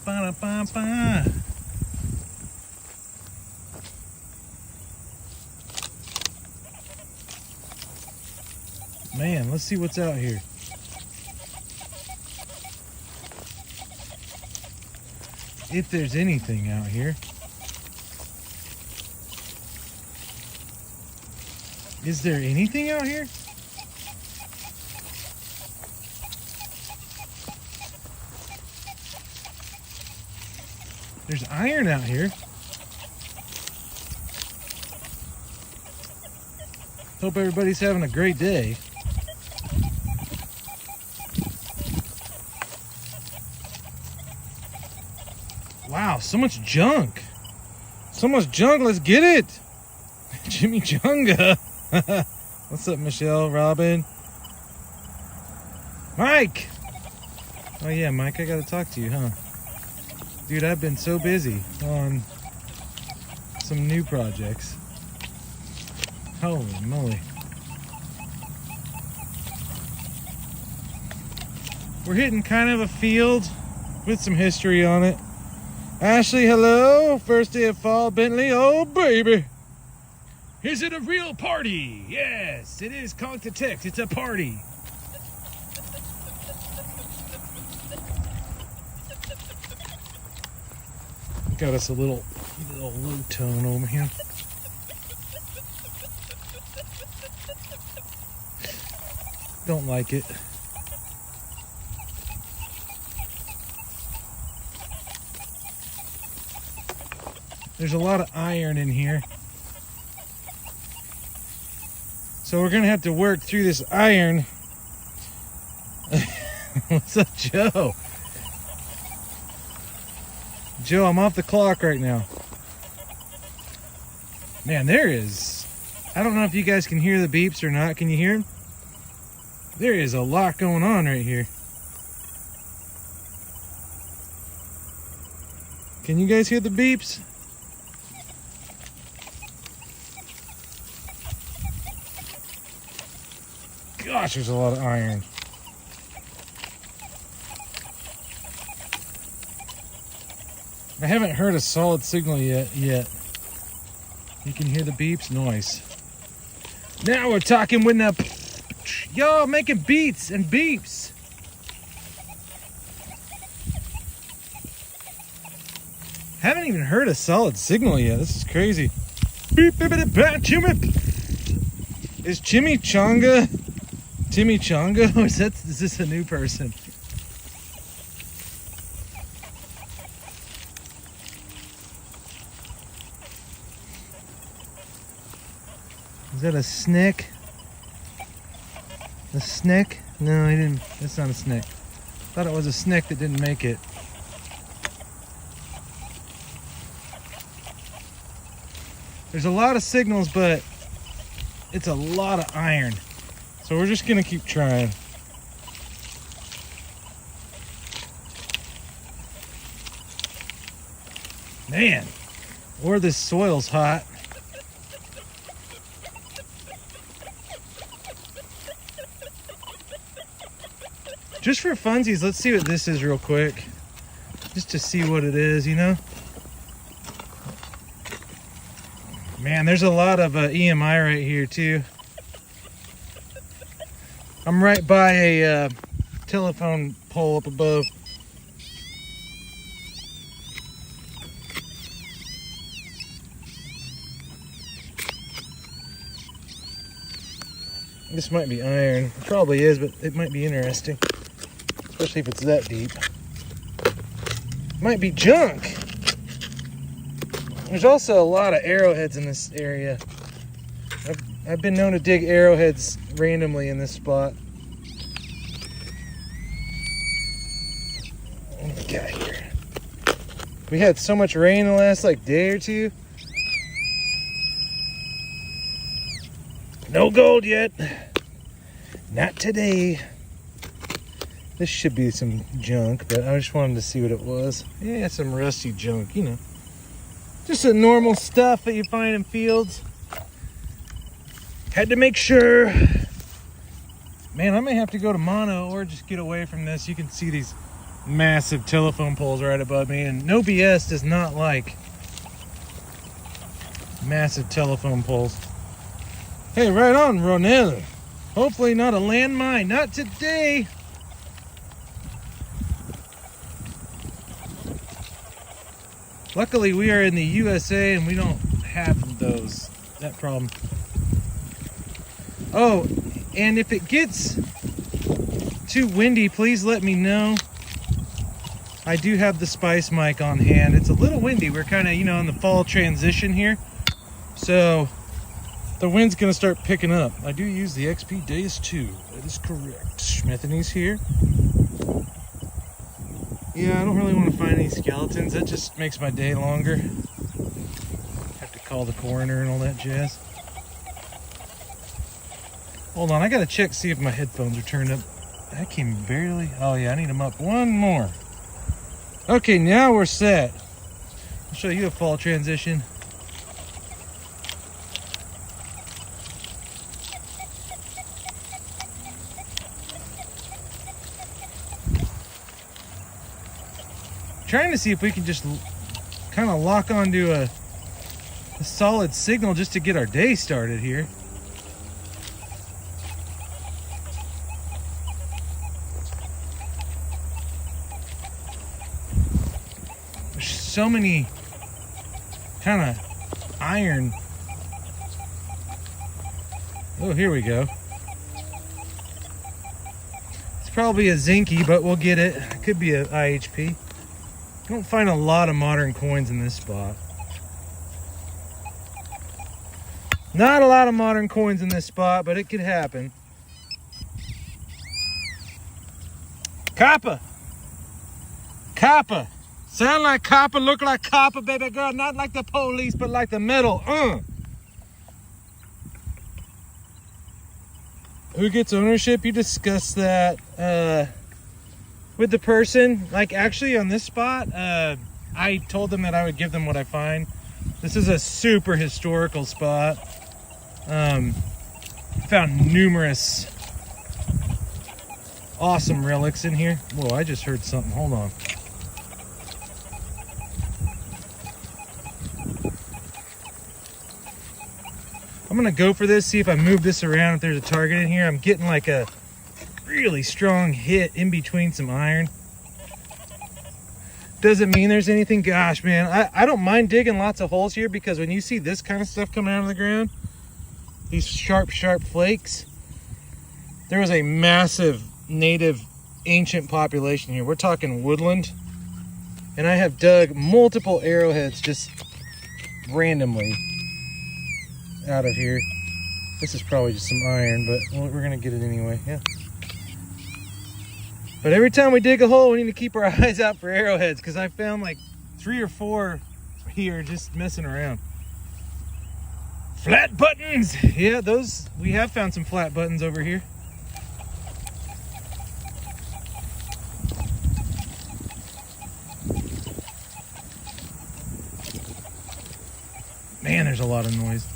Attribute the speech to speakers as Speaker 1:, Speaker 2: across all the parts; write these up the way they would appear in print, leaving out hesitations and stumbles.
Speaker 1: Ba-da-ba-ba-ba. Man, let's see what's out here. If there's anything out here. Is there anything out here? There's iron out here. Hope everybody's having a great day. Wow, so much junk. So much junk, let's get it. Jimmy Chunga. What's up, Michelle, Robin? Mike! Oh yeah, Mike, I gotta talk to you, huh? Dude, I've been so busy on some new projects. Holy moly. We're hitting kind of a field with some history on it. Ashley, hello. First day of fall, Bentley. Oh, baby. Is it a real party? Yes, it is. Conk the Text. It's a party. Got us a little low tone over here. Don't like it. There's a lot of iron in here. So we're gonna have to work through this iron. What's up, Joe? Joe, I'm off the clock right now. Man, there is... I don't know if you guys can hear the beeps or not. Can you hear them? There is a lot going on right here. Can you guys hear the beeps? Gosh, there's a lot of iron. I haven't heard a solid signal yet. You can hear the beeps? Noise. Now we're talking with the... Y'all making beats and beeps. Haven't even heard a solid signal yet. This is crazy. Beep, beep, beep, beep, chimmy. Is Chimichanga... Timmy Chongo? Is this a new person? Is that a snick? A snick? No, he didn't. That's not a snick. Thought it was a snick that didn't make it. There's a lot of signals, but it's a lot of iron. So we're just gonna keep trying. Man, or this soil's hot. Just for funsies, let's see what this is real quick. Just to see what it is, you know? Man, there's a lot of EMI right here too. I'm right by a telephone pole up above. This might be iron. It probably is, but it might be interesting. Especially if it's that deep. Might be junk. There's also a lot of arrowheads in this area. I've been known to dig arrowheads randomly in this spot. What do we got here? We had so much rain the last day or two. No gold yet. Not today. This should be some junk, but I just wanted to see what it was. Yeah, some rusty junk, you know. Just the normal stuff that you find in fields. Had to make sure. Man, I may have to go to mono or just get away from this. You can see these massive telephone poles right above me, and no BS does not like massive telephone poles. Hey, right on, Ronel. Hopefully not a landmine. Not today. Luckily, we are in the USA and we don't have that problem. Oh, and if it gets too windy, please let me know. I do have the Spice mic on hand. It's a little windy. We're kind of, in the fall transition here. So the wind's gonna start picking up. I do use the XP Days 2. That is correct. Smithany's here. Yeah, I don't really want to find any skeletons. That just makes my day longer. Have to call the coroner and all that jazz. Hold on, I gotta check, see if my headphones are turned up. I can barely. Oh yeah, I need them up one more. Okay, now we're set. I'll show you a fall transition. Trying to see if we can just kind of lock onto a solid signal just to get our day started here. There's so many kind of iron. Oh, here we go. It's probably a zinky, but we'll get it. It could be a IHP. I don't find a lot of modern coins in this spot. Not a lot of modern coins in this spot, but it could happen. Copper. Copper. Sound like copper, look like copper, baby girl. Not like the police, but like the metal. Who gets ownership? You discuss that with the person. Like, actually on this spot, I told them that I would give them what I find. This is a super historical spot. Found numerous awesome relics in here. Whoa, I just heard something. Hold on. I'm gonna go for this, see if I move this around, if there's a target in here. I'm getting like a really strong hit in between some iron. Doesn't mean there's anything. Gosh, man, I don't mind digging lots of holes here, because when you see this kind of stuff coming out of the ground, these sharp flakes, there was a massive native ancient population here. We're talking woodland. And I have dug multiple arrowheads just randomly out of here. This is probably just some iron, but we're gonna get it anyway. Yeah. But every time we dig a hole, we need to keep our eyes out for arrowheads, because I found like 3 or 4 here just messing around. Flat buttons! Yeah, those, we have found some flat buttons over here. Man, there's a lot of noise.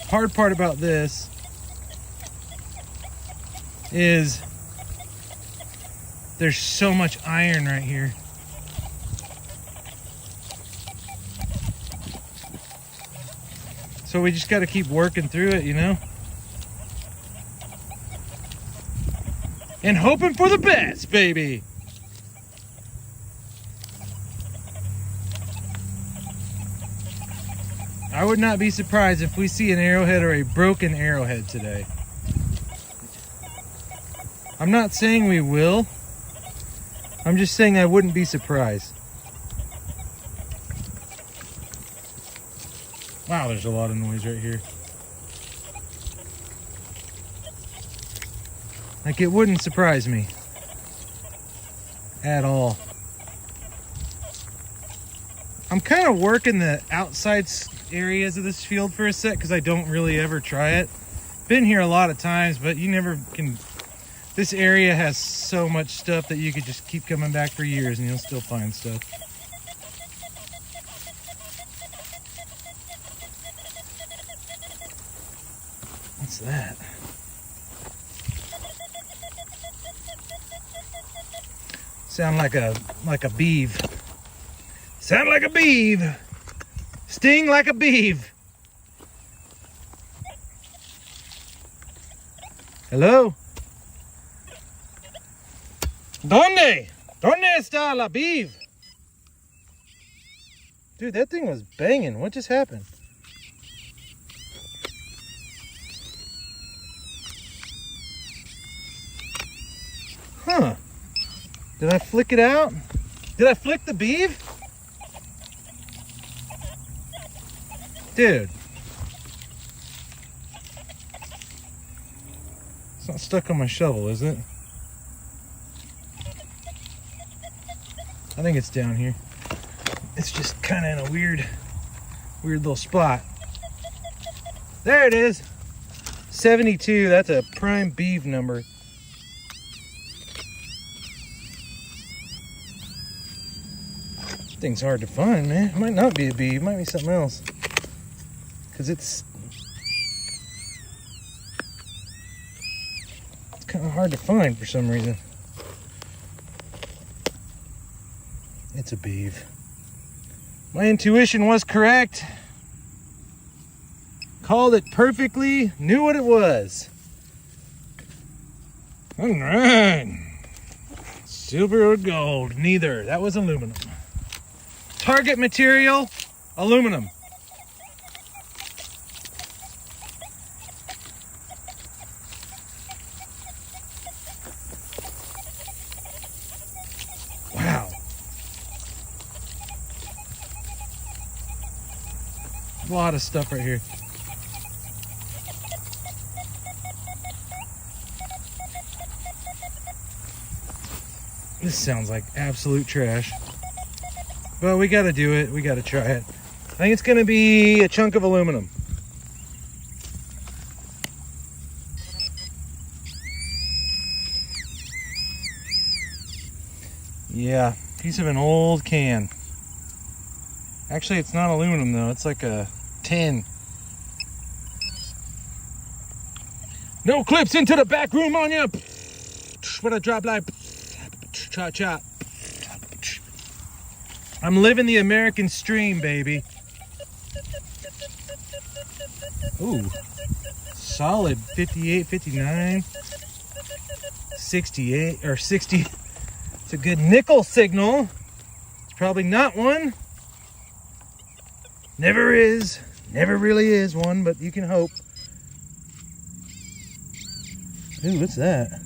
Speaker 1: Hard part about this is there's so much iron right here. So we just got to keep working through it, you know? And hoping for the best, baby. I would not be surprised if we see an arrowhead or a broken arrowhead today. I'm not saying we will. I'm just saying I wouldn't be surprised. Wow, there's a lot of noise right here. Like, it wouldn't surprise me at all. I'm kind of working the outside areas of this field for a sec, because I don't really ever try it. Been here a lot of times, but you never can. This area has so much stuff that you could just keep coming back for years and you'll still find stuff. What's that? Sound like a beeve. Sound like a beeve. Sting like a beeve. Hello? ¿Dónde? ¿Dónde está la beeve? Dude, that thing was banging. What just happened? Huh. Did I flick it out? Did I flick the beeve? Dude. It's not stuck on my shovel, is it? I think it's down here. It's just kind of in a weird little spot. There it is. 72, that's a prime beeve number. This thing's hard to find, man. It might not be a beeve, it might be something else. Because it's kind of hard to find for some reason. It's a beeve. My intuition was correct. Called it perfectly, knew what it was. All right. Silver or gold, neither. That was aluminum. Target material, aluminum. Wow. A lot of stuff right here. This sounds like absolute trash. But we gotta do it. We gotta try it. I think it's gonna be a chunk of aluminum. Yeah, piece of an old can. Actually, it's not aluminum though. It's like a tin. No clips into the back room on you. What a drop like. Chop chop. I'm living the American stream, baby. Ooh. Solid 58, 59, 68, or 60. It's a good nickel signal. It's probably not one. Never is. Never really is one, but you can hope. Ooh, what's that?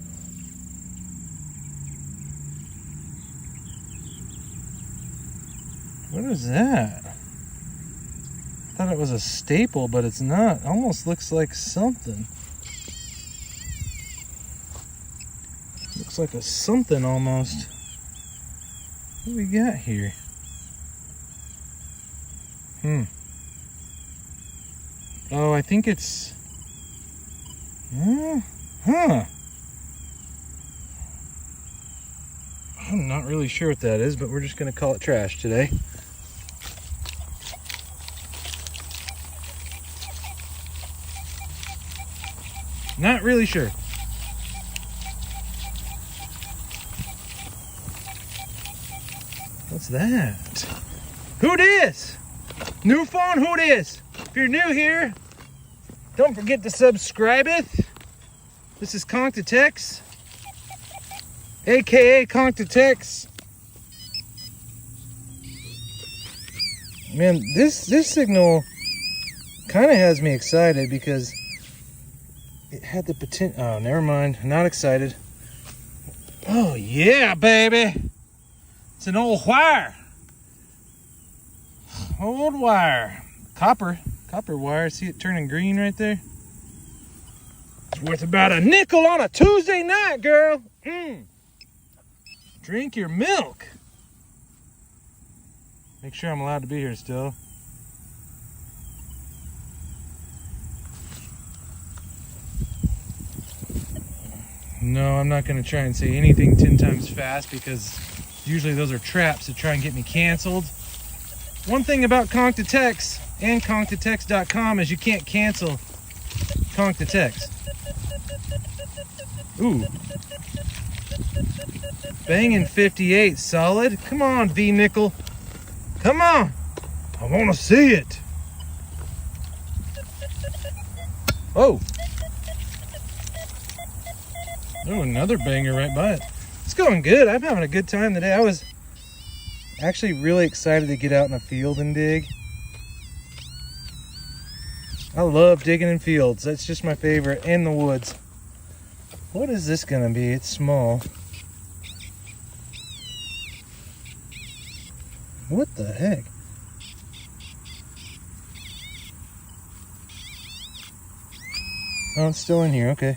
Speaker 1: What is that? I thought it was a staple, but it's not. Almost looks like something. Looks like a something almost. What do we got here? Oh, I think it's... Huh. I'm not really sure what that is, but we're just going to call it trash today. Not really sure. What's that? Who dis? New phone, who dis? If you're new here, don't forget to subscribe it. This is Conk to Tex, aka Conk to Tex. Man, this signal kind of has me excited because it had the potential. Oh, never mind. Not excited. Oh, yeah, baby. It's an old wire. Old wire. Copper wire. See it turning green right there? It's worth about a nickel on a Tuesday night, girl. Drink your milk. Make sure I'm allowed to be here still. No, I'm not going to try and say anything 10 times fast because usually those are traps to try and get me canceled. One thing about Conk to Tex and ConkToTex.com is you can't cancel Conk to Tex. Ooh. Banging 58, solid. Come on, V-nickel. Come on. I want to see it. Oh. Oh, another banger right by it. It's going good. I'm having a good time today. I was actually really excited to get out in a field and dig. I love digging in fields. That's just my favorite. And the woods. What is this gonna be? It's small. What the heck? Oh, it's still in here. Okay.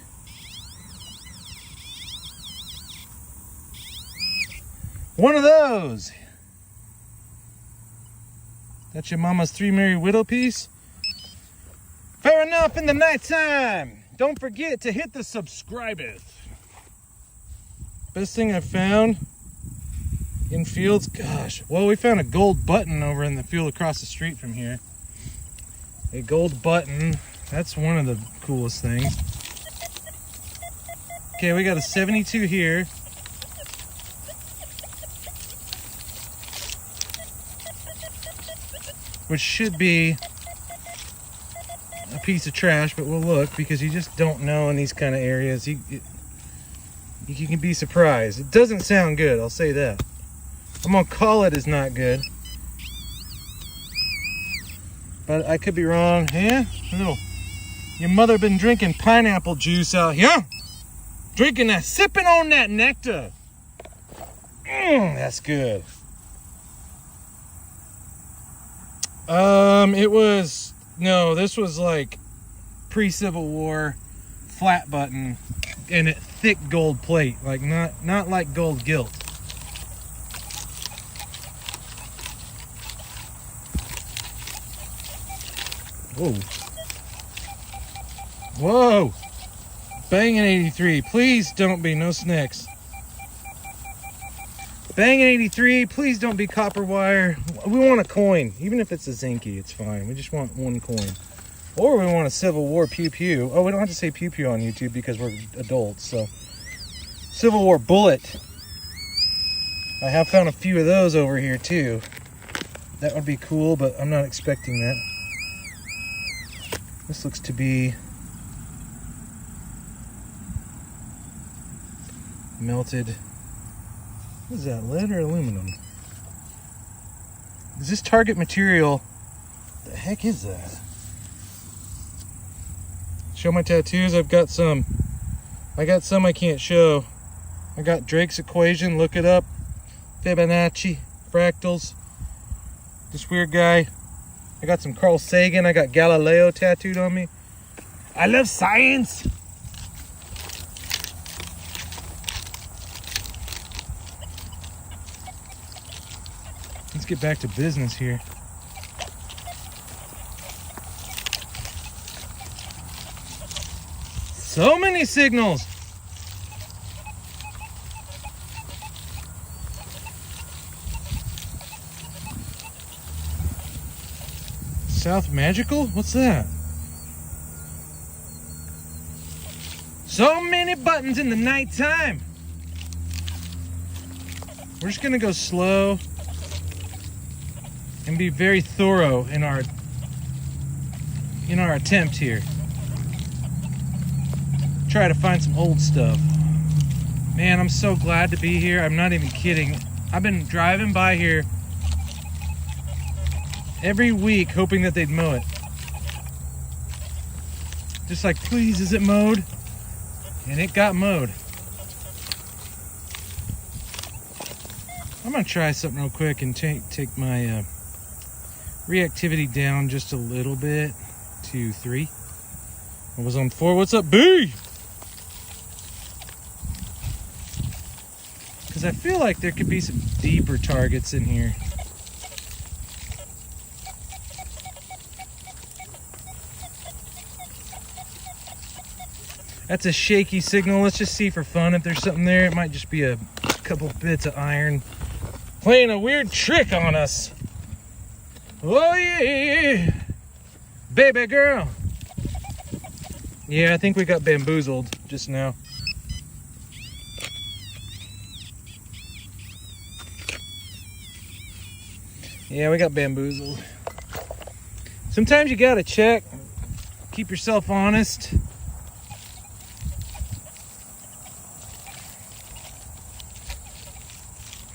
Speaker 1: One of those. That's your mama's 3 Mary Widow piece. Fair enough in the nighttime. Don't forget to hit the subscribeth. Best thing I found in fields, gosh. Well, we found a gold button over in the field across the street from here. A gold button. That's one of the coolest things. Okay, we got a 72 here. Which should be a piece of trash, but we'll look because you just don't know in these kind of areas. You can be surprised. It doesn't sound good, I'll say that. I'm gonna call it as not good. But I could be wrong. Yeah? No. Your mother been drinking pineapple juice out here. Drinking that, sipping on that nectar. That's good. This was like pre-Civil War flat button and a thick gold plate, like not like gold gilt. Whoa. Whoa. Banging 83. Please don't be no snakes. Banging 83. Please don't be copper wire. We want a coin. Even if it's a zinky, it's fine. We just want one coin. Or we want a Civil War pew-pew. Oh, we don't have to say pew-pew on YouTube because we're adults. So, Civil War bullet. I have found a few of those over here too. That would be cool, but I'm not expecting that. This looks to be melted. What is that, lead or aluminum? Is this target material? What the heck is that? Show my tattoos. I got some I can't show. I got Drake's equation, look it up. Fibonacci, fractals. This weird guy. I got some Carl Sagan. I got Galileo tattooed on me. I love science. Let's get back to business here. So many signals. South Magical? What's that? So many buttons in the nighttime. We're just gonna go slow and be very thorough in our attempt here. Try to find some old stuff. Man, I'm so glad to be here. I'm not even kidding. I've been driving by here every week hoping that they'd mow it. Just like, please, is it mowed? And it got mowed. I'm gonna try something real quick and take my reactivity down just a little bit to 3. I was on 4. What's up, B? Because I feel like there could be some deeper targets in here. That's a shaky signal. Let's just see for fun if there's something there. It might just be a couple bits of iron playing a weird trick on us. Oh yeah, baby girl. Yeah, I think we got bamboozled just now. Yeah, we got bamboozled. Sometimes you gotta check. Keep yourself honest.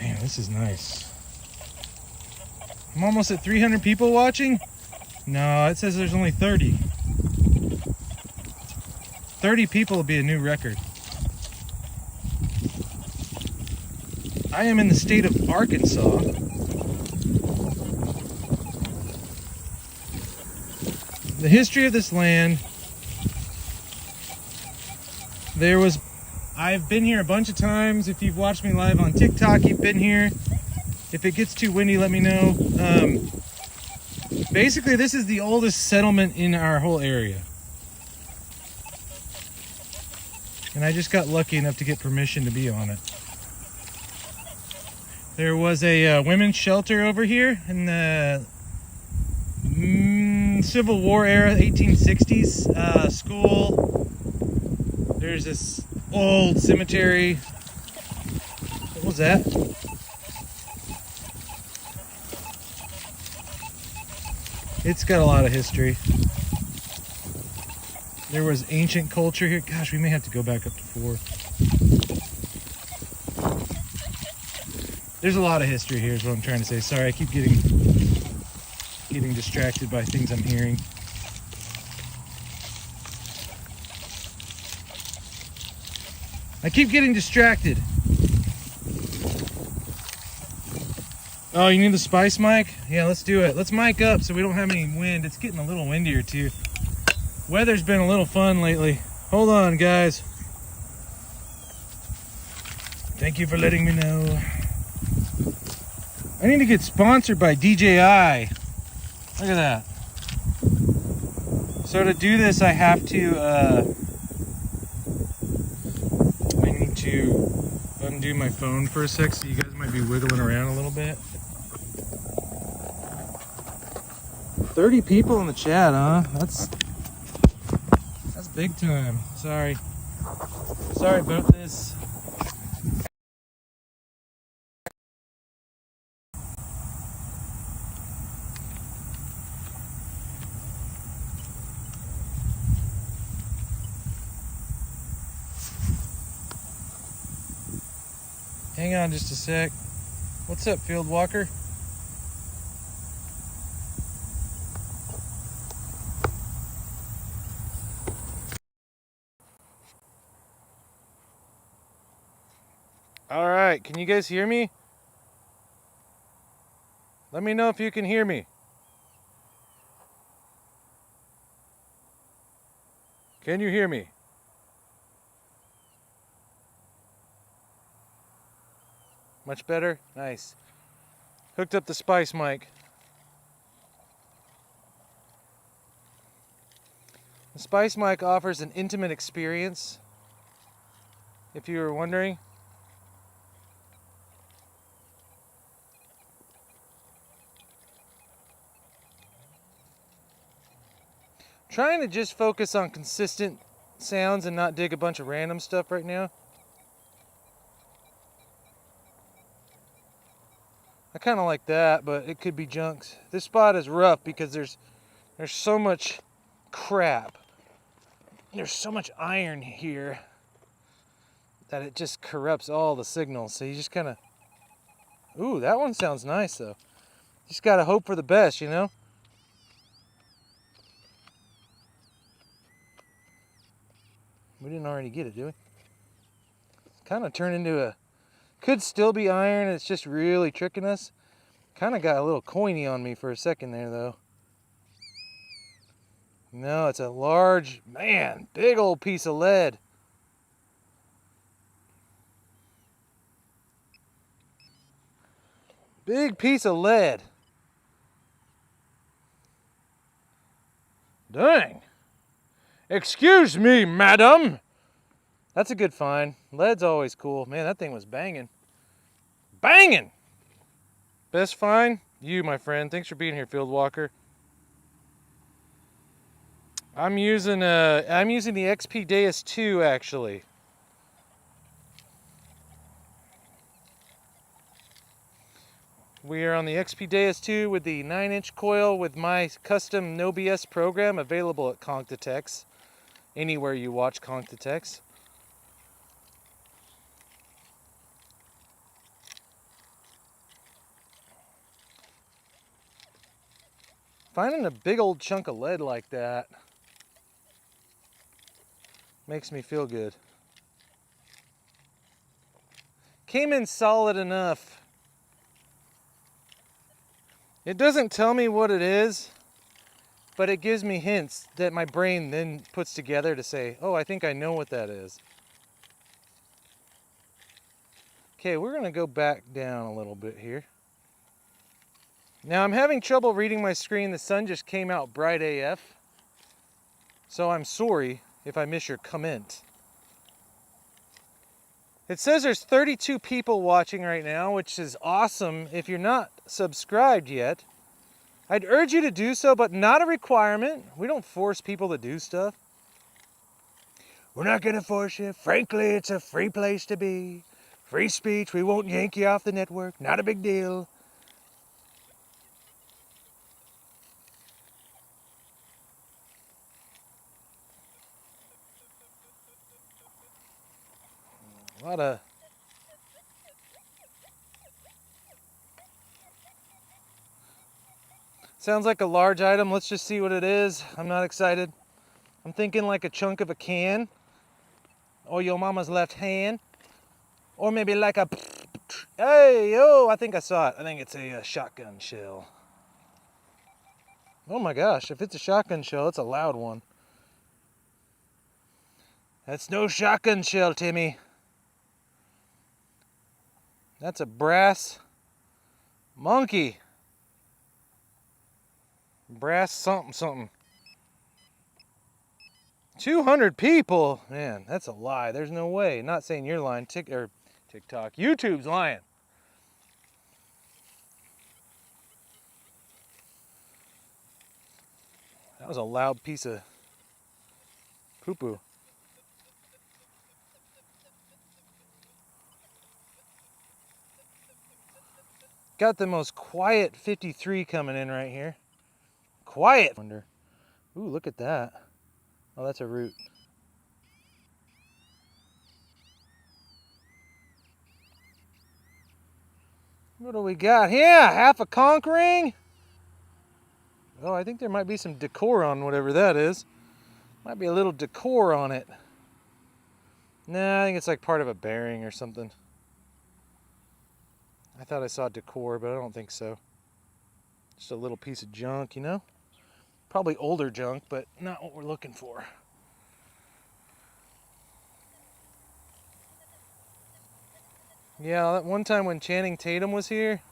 Speaker 1: Man, this is nice. I'm almost at 300 people watching. No, it says there's only 30. 30 people will be a new record. I am in the state of Arkansas. The history of this land. I've been here a bunch of times. If you've watched me live on TikTok, you've been here. If it gets too windy, let me know. Basically, this is the oldest settlement in our whole area. And I just got lucky enough to get permission to be on it. There was a women's shelter over here in the Civil War era, 1860s. School. There's this old cemetery. What was that? It's got a lot of history. There was ancient culture here. Gosh, we may have to go back up to 4. There's a lot of history here is what I'm trying to say. Sorry, I keep getting distracted by things I'm hearing. I keep getting distracted. Oh, you need the spice mic? Yeah, let's do it. Let's mic up so we don't have any wind. It's getting a little windier too. Weather's been a little fun lately. Hold on, guys. Thank you for letting me know. I need to get sponsored by DJI. Look at that. So to do this, I have to, I need to undo my phone for a sec, so you guys might be wiggling around a little bit. 30 people in the chat, huh? That's big time. Sorry about this. Hang on just a sec. What's up, Field Walker? All right, can you guys hear me? Let me know if you can hear me. Can you hear me? Much better? Nice. Hooked up the spice mic. The spice mic offers an intimate experience, if you were wondering. Trying to just focus on consistent sounds and not dig a bunch of random stuff right now. I kind of like that, but it could be junks. This spot is rough because there's so much crap. There's so much iron here that it just corrupts all the signals. So you just kind of... Ooh, that one sounds nice, though. Just got to hope for the best, you know? We didn't already get it, did we? Kind of turned into a... Could still be iron. It's just really tricking us. Kind of got a little coiny on me for a second there, though. No, it's a large... Man, big old piece of lead. Big piece of lead. Dang. Excuse me, madam. That's a good find. Lead's always cool. Man, that thing was banging. Banging! Best find? You, my friend. Thanks for being here, Field Walker. I'm using the XP Deus 2, actually. We are on the XP 2 with the 9-inch coil with my custom No BS program available at Conctatex, anywhere you watch Conctatex. Finding a big old chunk of lead like that makes me feel good. Came in solid enough. It doesn't tell me what it is, but it gives me hints that my brain then puts together to say, oh, I think I know what that is. Okay, we're gonna go back down a little bit here. Now I'm having trouble reading my screen. The sun just came out bright AF. So I'm sorry if I miss your comment. It says there's 32 people watching right now, which is awesome. If you're not subscribed yet, I'd urge you to do so, but not a requirement. We don't force people to do stuff. We're not gonna force you. Frankly, it's a free place to be. Free speech, we won't yank you off the network. Not a big deal. A lot of... Sounds like a large item. Let's just see what it is. I'm not excited. I'm thinking like a chunk of a can. Or your mama's left hand. Or maybe like a... Hey, oh, I think I saw it. I think it's a shotgun shell. Oh my gosh, if it's a shotgun shell, it's a loud one. That's no shotgun shell, Timmy. That's a brass monkey. Brass something something. 200 people? Man, that's a lie. There's no way. Not saying you're lying. TikTok. YouTube's lying. That was a loud piece of poo-poo. Got the most quiet 53 coming in right here. Quiet. Wonder. Ooh, look at that. Oh, that's a root. What do we got? Yeah, half a conch ring. Oh, I think there might be some decor on whatever that is. Might be a little decor on it. Nah, I think it's like part of a bearing or something. I thought I saw decor, but I don't think so. Just a little piece of junk, you know? Probably older junk, but not what we're looking for. Yeah, that one time when Channing Tatum was here,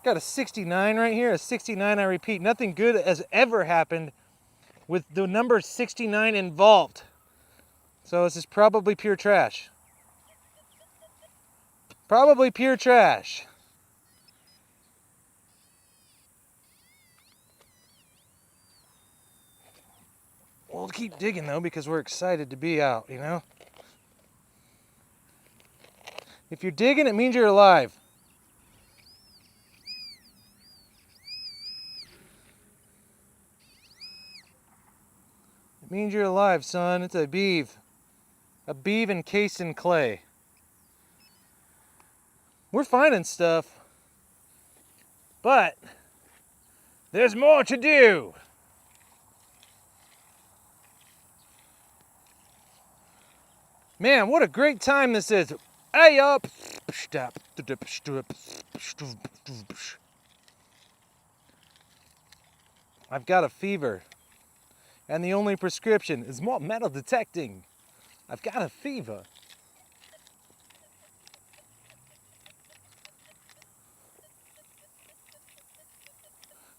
Speaker 1: got a 69 right here, a 69, I repeat. Nothing good has ever happened with the number 69 involved. So this is probably pure trash. Probably pure trash. We'll keep digging though because we're excited to be out, you know? If you're digging, it means you're alive. It means you're alive, son. It's a beeve. A beeve encased in clay. We're finding stuff, but there's more to do. Man, what a great time this is. Hey up. I've got a fever, and the only prescription is more metal detecting. I've got a fever.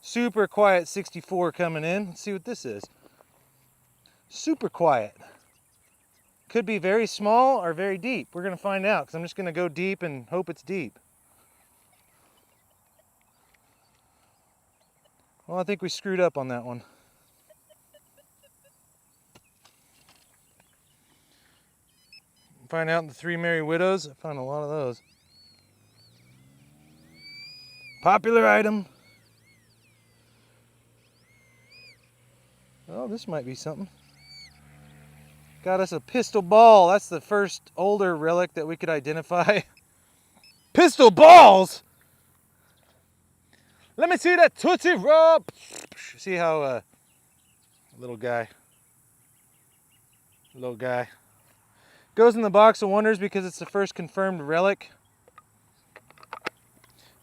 Speaker 1: Super quiet 64 coming in. Let's see what this is. Super quiet. Could be very small or very deep. We're gonna find out because I'm just gonna go deep and hope it's deep. Well, I think we screwed up on that one. Find out in the Three Merry Widows. I found a lot of those. Popular item. Oh, this might be something. Got us a pistol ball. That's the first older relic that we could identify. Pistol balls? Let me see that Tootsie Roll. See how, little guy. Goes in the box of wonders because it's the first confirmed relic.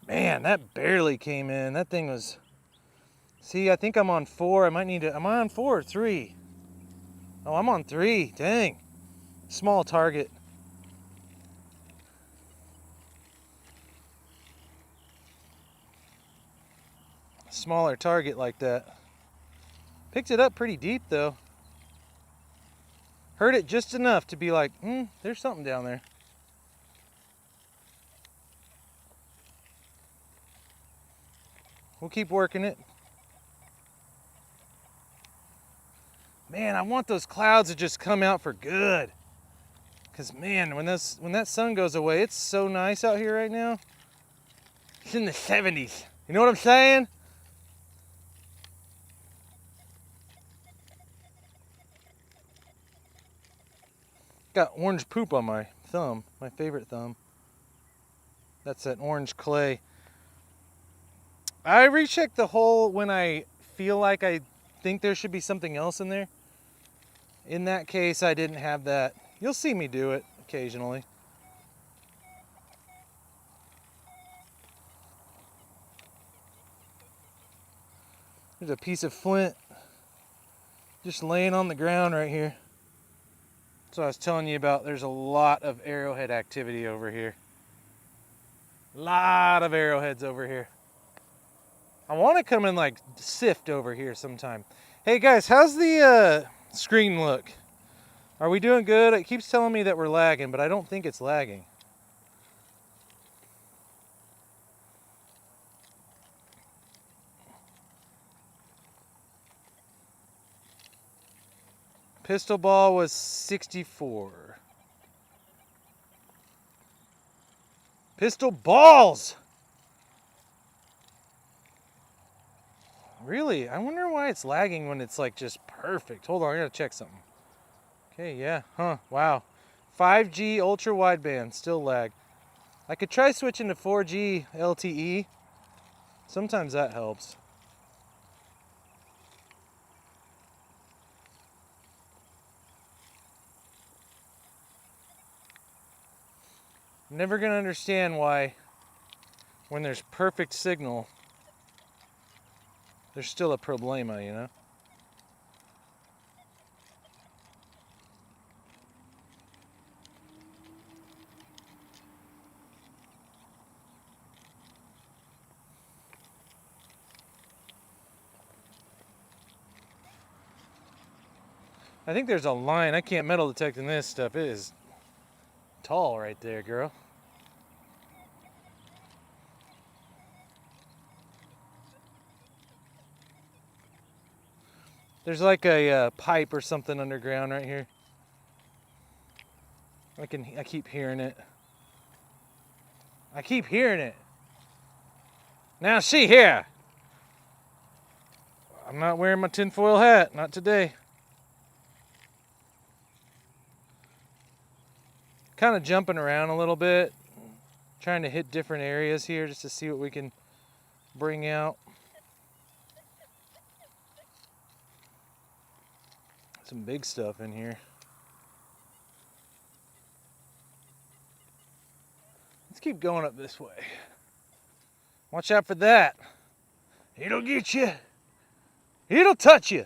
Speaker 1: Man, that barely came in. That thing was... See, I think I'm on 4. I might need to... Am I on 4 or 3? Oh, I'm on 3. Dang. Small target. Smaller target like that. Picked it up pretty deep, though. Heard it just enough to be like, there's something down there. We'll keep working it. Man, I want those clouds to just come out for good. Because, man, when that sun goes away, it's so nice out here right now. It's in the 70s. You know what I'm saying? Got orange poop on my thumb, my favorite thumb. That's that orange clay. I recheck the hole when I feel like I think there should be something else in there. In that case, I didn't have that. You'll see me do it occasionally. There's a piece of flint just laying on the ground right here. So I was telling you about, there's a lot of arrowhead activity over here. A lot of arrowheads over here. I want to come and like sift over here sometime. Hey guys, how's the screen look? Are we doing good? It keeps telling me that we're lagging, but I don't think it's lagging. Pistol ball was 64. Pistol balls! Really? I wonder why it's lagging when it's like just perfect. Hold on, I gotta check something. Okay, yeah, wow. 5G ultra wideband, still lag. I could try switching to 4G LTE. Sometimes that helps. I'm never gonna understand why when there's perfect signal, there's still a problema, you know? I think there's a line. I can't metal detect in this stuff. It is tall right there, girl. There's like a pipe or something underground right here. I keep hearing it. I keep hearing it. Now see here. I'm not wearing my tinfoil hat. Not today. Kind of jumping around a little bit. Trying to hit different areas here just to see what we can bring out. Some big stuff in here. Let's keep going up this way. Watch out for that. It'll get you. It'll touch you.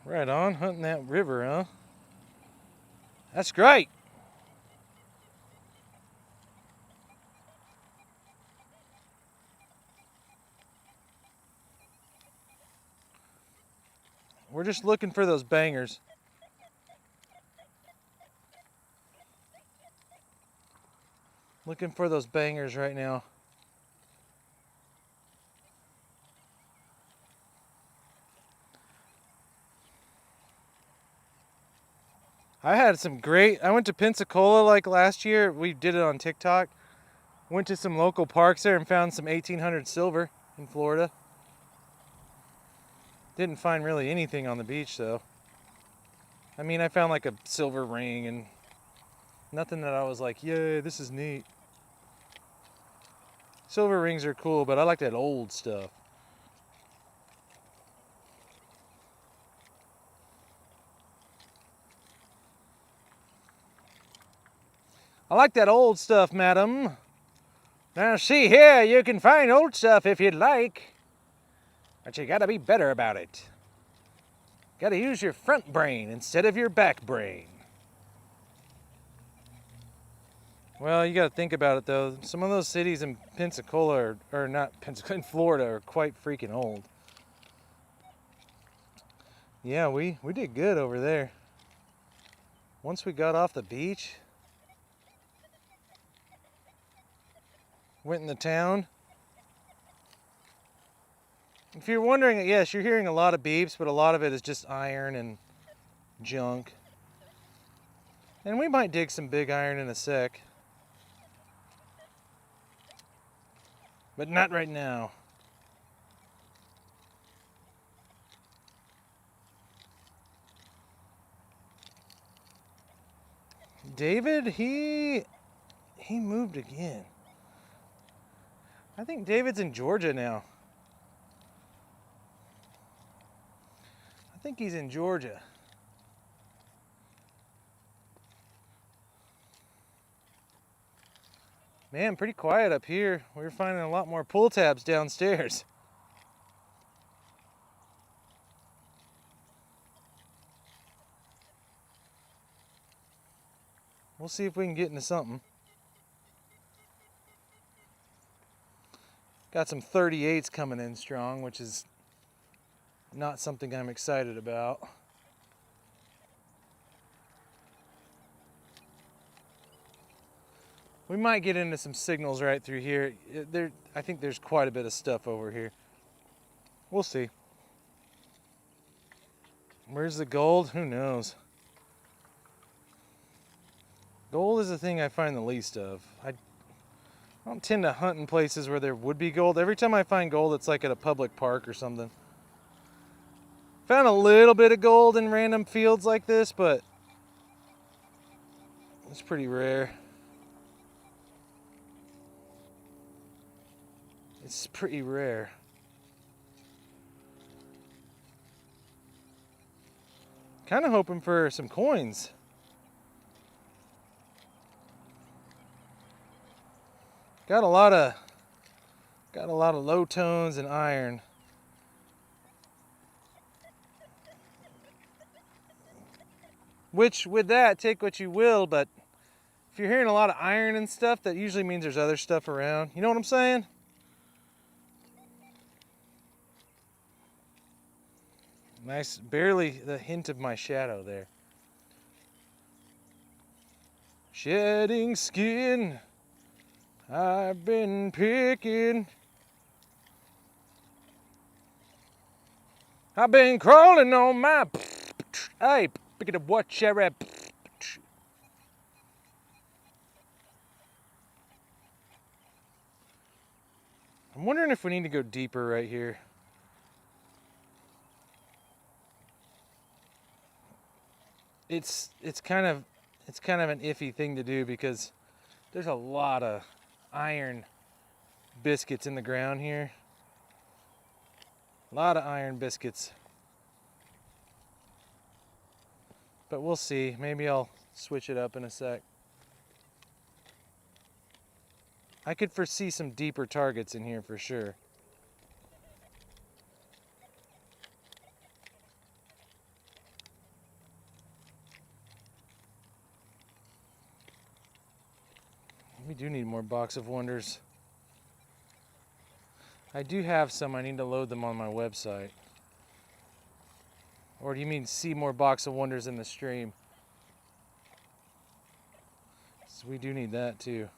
Speaker 1: Right on, hunting that river, huh? That's great. We're just looking for those bangers. Looking for those bangers right now. I went to Pensacola like last year. We did it on TikTok. Went to some local parks there and found some 1800 silver in Florida. Didn't find really anything on the beach though. I mean, I found like a silver ring and nothing that I was like, yay, this is neat. Silver rings are cool, but I like that old stuff. I like that old stuff, madam. Now see here, you can find old stuff if you'd like. But you gotta be better about it. Gotta use your front brain instead of your back brain. Well, you gotta think about it though. Some of those cities in Pensacola or not Pensacola, in Florida are quite freaking old. Yeah, we did good over there. Once we got off the beach, went in the town. If you're wondering, yes, you're hearing a lot of beeps, but a lot of it is just iron and junk. And we might dig some big iron in a sec. But not right now. David, he moved again. I think David's in Georgia now. I think he's in Georgia. Man, pretty quiet up here. We're finding a lot more pull tabs downstairs. We'll see if we can get into something. Got some 38s coming in strong, which is not something I'm excited about. We might get into some signals right through here. I think there's quite a bit of stuff over here. We'll see. Where's the gold? Who knows? Gold is the thing I find the least of. I don't tend to hunt in places where there would be gold. Every time I find gold, it's like at a public park or something. Found a little bit of gold in random fields like this, but it's pretty rare. It's pretty rare. Kind of hoping for some coins. Got a lot of low tones and iron. Which, with that, take what you will, but if you're hearing a lot of iron and stuff, that usually means there's other stuff around. You know what I'm saying? Nice, barely the hint of my shadow there. Shedding skin, I've been picking. I've been crawling on my... Hey, picking up what cherry? I'm wondering if we need to go deeper right here. It's kind of an iffy thing to do because there's a lot of iron biscuits in the ground here. A lot of iron biscuits. But we'll see. Maybe I'll switch it up in a sec. I could foresee some deeper targets in here for sure. We do need more Box of Wonders. I do have some. I need to load them on my website. Or do you mean see more Box of Wonders in the stream? So we do need that too.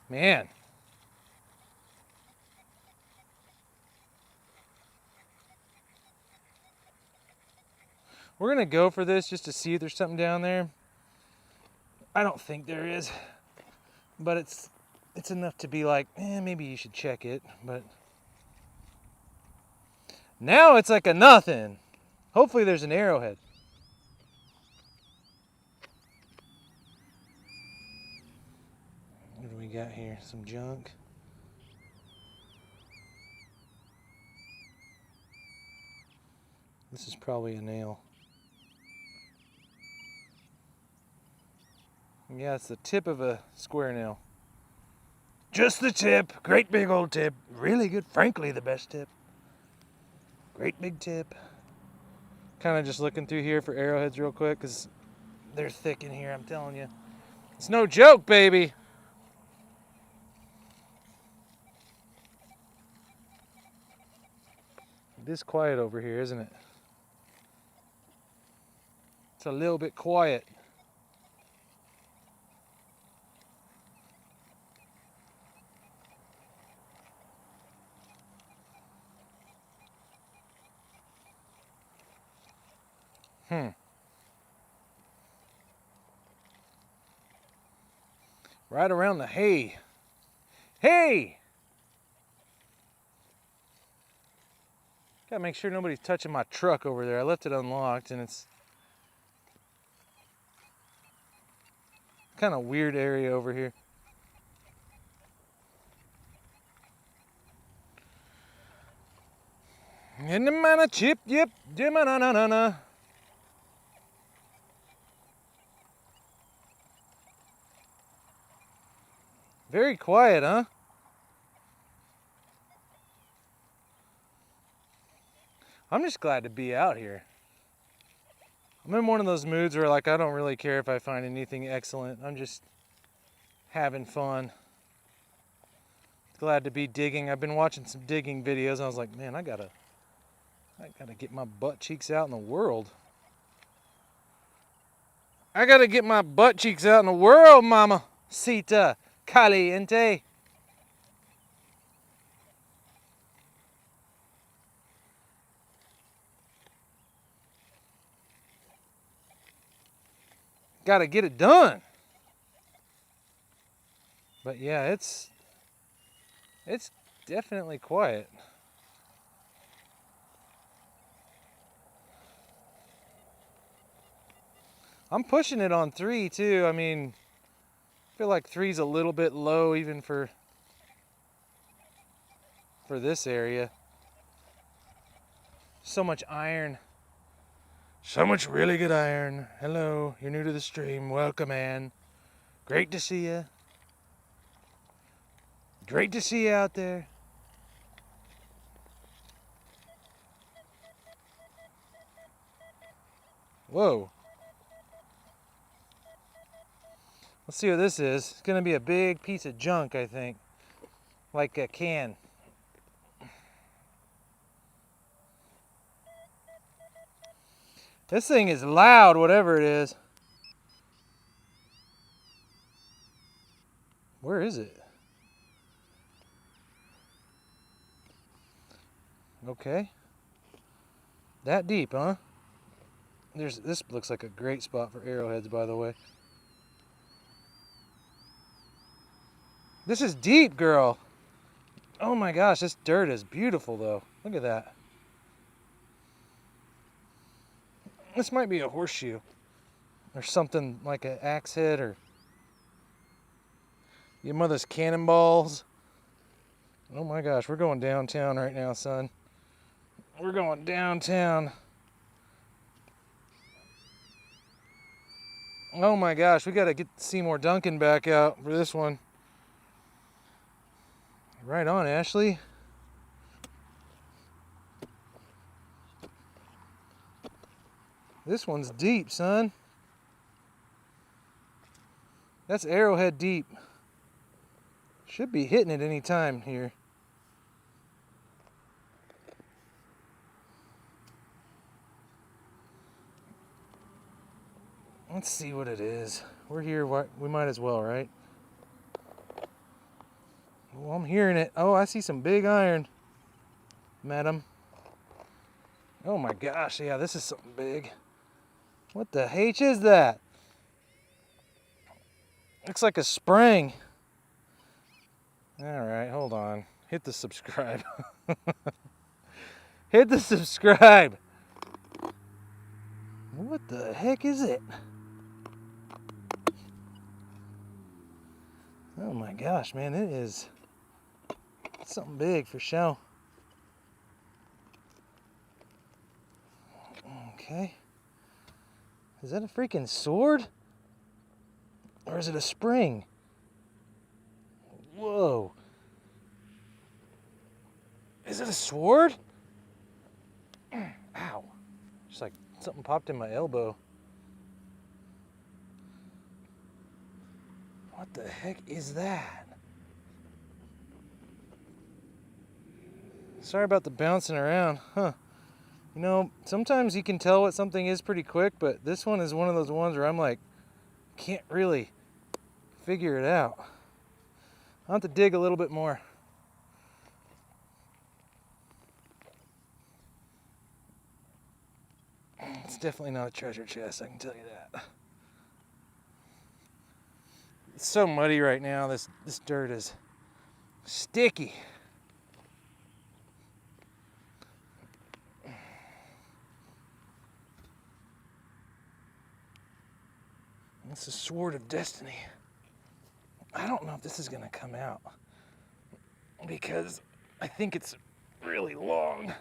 Speaker 1: Man. We're gonna go for this just to see if there's something down there. I don't think there is, but it's enough to be like, maybe you should check it. But now it's like a nothing. Hopefully there's an arrowhead. What do we got here? Some junk. This is probably a nail. Yeah, it's the tip of a square nail. Just the tip. Great big old tip. Really good. Frankly, the best tip. Great big tip. Kind of just looking through here for arrowheads real quick because they're thick in here, I'm telling you. It's no joke, baby. It is quiet over here, isn't it? It's a little bit quiet. Right around the hay. Hey! Gotta make sure nobody's touching my truck over there. I left it unlocked and it's kind of weird area over here. In the man a chip, yep, na. Very quiet, huh? I'm just glad to be out here. I'm in one of those moods where like I don't really care if I find anything excellent. I'm just having fun. Glad to be digging. I've been watching some digging videos and I was like, man, I gotta get my butt cheeks out in the world. I gotta get my butt cheeks out in the world, mama. Sita caliente. Gotta get it done. But yeah, it's definitely quiet. I'm pushing it on 3 too. I mean, I feel like 3's a little bit low even for this area. So much iron. So much really good iron. Hello, you're new to the stream. Welcome, man. Great to see you. Great to see you out there. Whoa. Let's see what this is. It's gonna be a big piece of junk, I think. Like a can. This thing is loud, whatever it is. Where is it? Okay. That deep, huh? This looks like a great spot for arrowheads, by the way. This is deep, girl. Oh my gosh, this dirt is beautiful, though. Look at that. This might be a horseshoe. Or something like an axe head or your mother's cannonballs. Oh my gosh, we're going downtown right now, son. We're going downtown. Oh my gosh, we gotta get Seymour Duncan back out for this one. Right on, Ashley. This one's deep, son. That's Arrowhead deep. Should be hitting it any time here. Let's see what it is. We're here, we might as well, right? Oh, I'm hearing it. Oh, I see some big iron, madam. Oh my gosh, yeah, this is something big. What the H is that? Looks like a spring. Alright, hold on. Hit the subscribe. Hit the subscribe. What the heck is it? Oh my gosh, man, it is something big for show. Okay. Is that a freaking sword? Or is it a spring? Whoa. Is it a sword? Ow. Just like something popped in my elbow. What the heck is that? Sorry about the bouncing around. Huh. You know, sometimes you can tell what something is pretty quick, but this one is one of those ones where I'm like, can't really figure it out. I'll have to dig a little bit more. It's definitely not a treasure chest, I can tell you that. It's so muddy right now, this dirt is sticky. It's a sword of destiny. I don't know if this is going to come out because I think it's really long.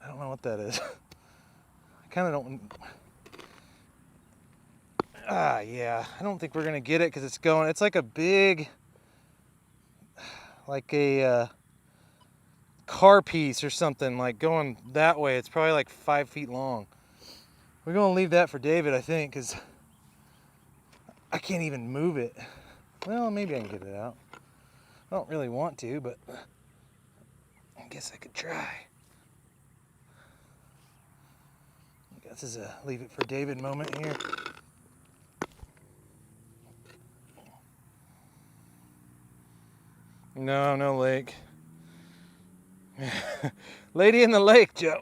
Speaker 1: I don't know what that is. I kind of don't. Yeah. I don't think we're going to get it because it's going. It's like a big, like a car piece or something, like going that way. It's probably like 5 feet long. We're going to leave that for David, I think, because I can't even move it. Well, maybe I can get it out. I don't really want to, but I guess I could try. I guess this is a leave it for David moment here. No, no lake. Lady in the lake, Joe.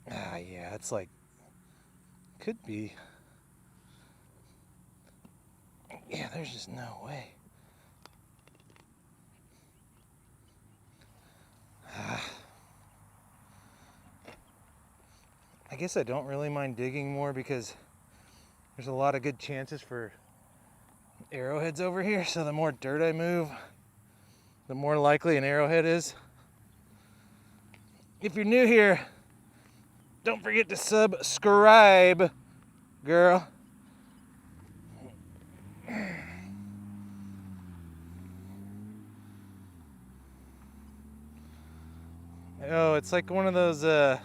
Speaker 1: Yeah, it's like, could be. Yeah, there's just no way. I guess I don't really mind digging more because there's a lot of good chances for arrowheads over here. So the more dirt I move, the more likely an arrowhead is. If you're new here, don't forget to subscribe, girl. Oh, it's like one of those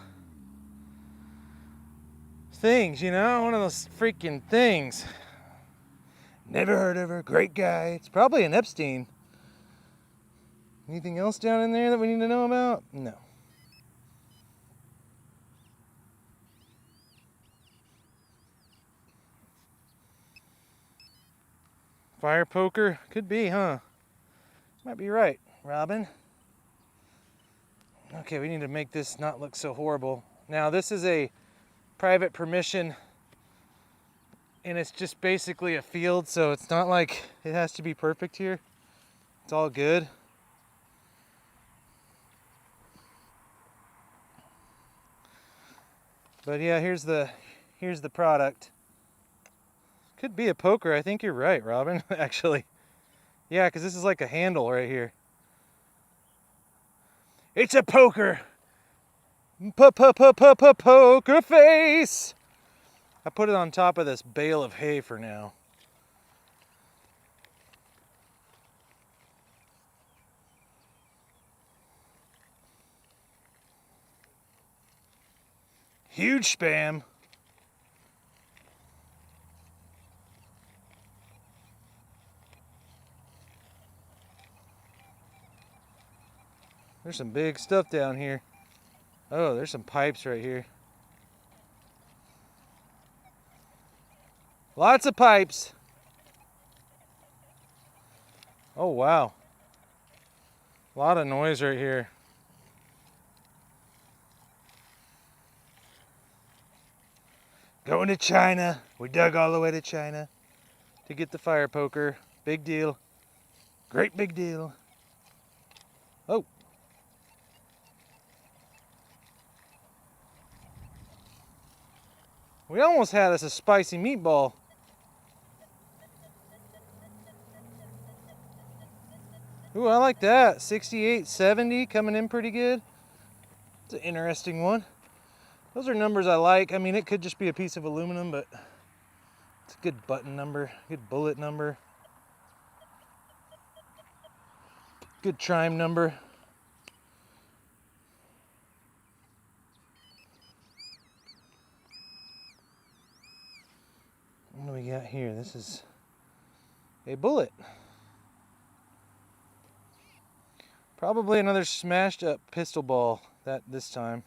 Speaker 1: things, you know? One of those freaking things. Never heard of her. Great guy. It's probably an Epstein. Anything else down in there that we need to know about? No. Fire poker? Could be, huh? Might be right, Robin. Okay, we need to make this not look so horrible. Now, this is a private permission, and it's just basically a field, so it's not like it has to be perfect here. It's all good. But yeah, here's the product. Could be a poker. I think you're right, Robin, actually. Yeah, because this is like a handle right here. It's a poker. Poker face. I put it on top of this bale of hay for now. Huge spam. There's some big stuff down here. Oh, there's some pipes right here. Lots of pipes. Oh, wow. A lot of noise right here. Going to China. We dug all the way to China to get the fire poker. Big deal. Great big deal. Oh. We almost had us a spicy meatball. Ooh, I like that. 68, 70 coming in pretty good. It's an interesting one. Those are numbers I like. I mean, it could just be a piece of aluminum, but it's a good button number, good bullet number, good chime number. What do we got here? This is a bullet. Probably another smashed up pistol ball this time.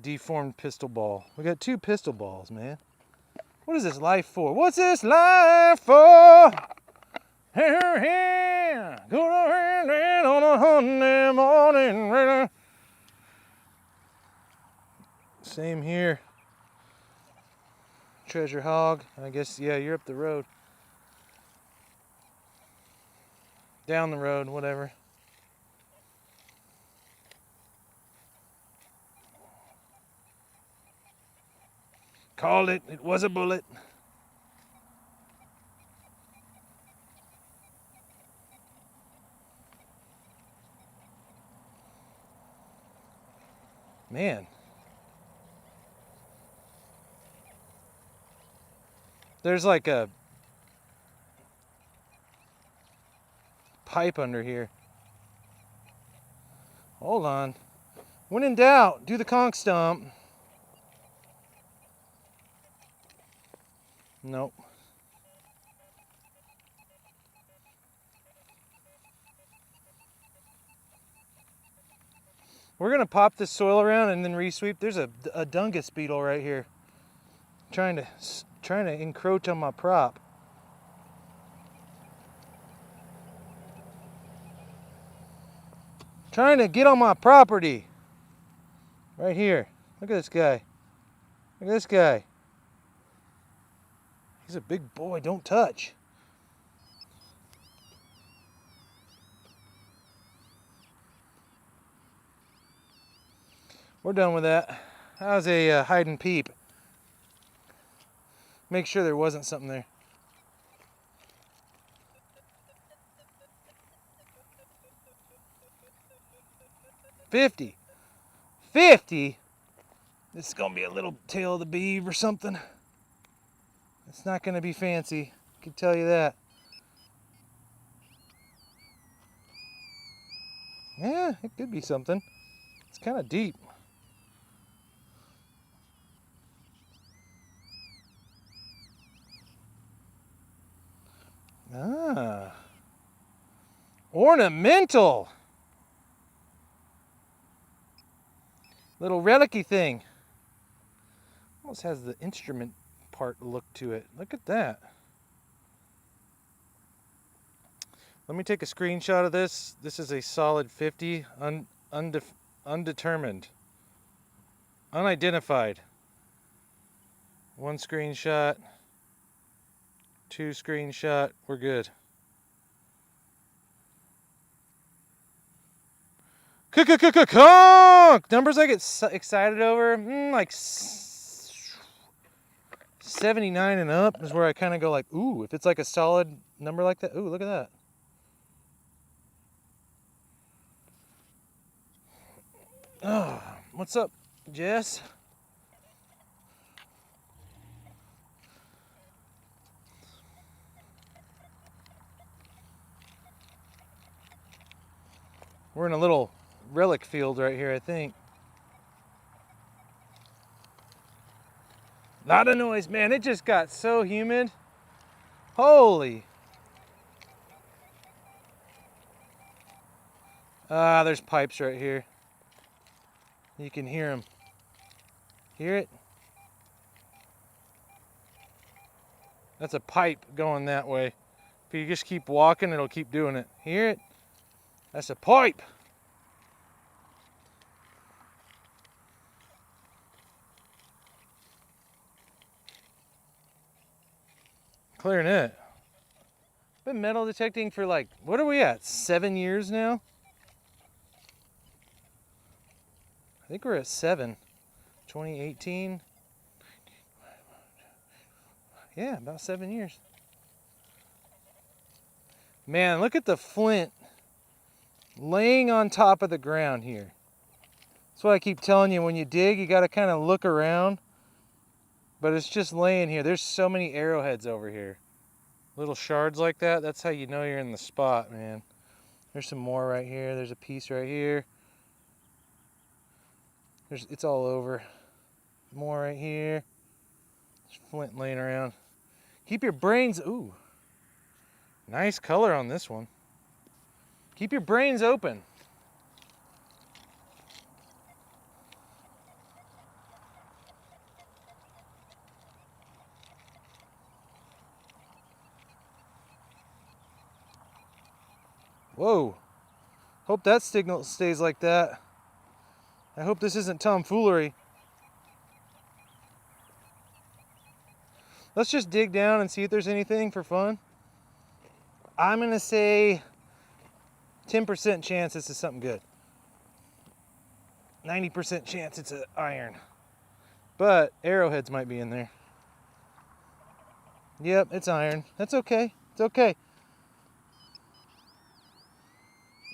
Speaker 1: Deformed pistol ball. We got 2 pistol balls, man. What is this life for? What's this life for? Here, go on a Sunday morning. Same here. Treasure hog. I guess, yeah, you're up the road. Down the road, whatever. Called it. It was a bullet. Man. There's like a pipe under here. Hold on. When in doubt, do the conch stomp. Nope. We're gonna pop this soil around and then resweep. There's a dungus beetle right here, trying to encroach on my prop. Trying to get on my property. Right here. Look at this guy. Look at this guy. He's a big boy. Don't touch. We're done with that. That was a hide and peep. Make sure there wasn't something there. $50. $50? This is going to be a little tail of the beeve or something. It's not going to be fancy. I can tell you that. Yeah, it could be something. It's kind of deep. Ah. Ornamental. Little relic-y thing. Almost has the instrument part look to it. Look at that. Let me take a screenshot of this. This is a solid 50, undetermined, unidentified. 1 screenshot, 2 screenshot, we're good. Conk! Numbers I get excited over, like 79 and up is where I kind of go like, ooh, if it's like a solid number like that, ooh, look at that. Oh, what's up, Jess? We're in a little relic field right here, I think. Lot of noise, man. It just got so humid. Holy. Ah, there's pipes right here. You can hear them. Hear it? That's a pipe going that way. If you just keep walking, it'll keep doing it. Hear it? That's a pipe. clarinet. Been metal detecting for like, what are we at? 7 years now? I think we're at 7. 2018. Yeah, about 7 years. Man, look at the flint laying on top of the ground here. That's what I keep telling you. When you dig, you got to kind of look around. But it's just laying here. There's so many arrowheads over here. Little shards like that. That's how you know you're in the spot, man. There's some more right here. There's a piece right here. It's all over. More right here. There's flint laying around. Keep your brains... Ooh. Nice color on this one. Keep your brains open. Whoa. Hope that signal stays like that. I hope this isn't tomfoolery. Let's just dig down and see if there's anything for fun. I'm gonna say 10% chance this is something good. 90% chance it's an iron. But arrowheads might be in there. Yep, it's iron. That's okay. It's okay.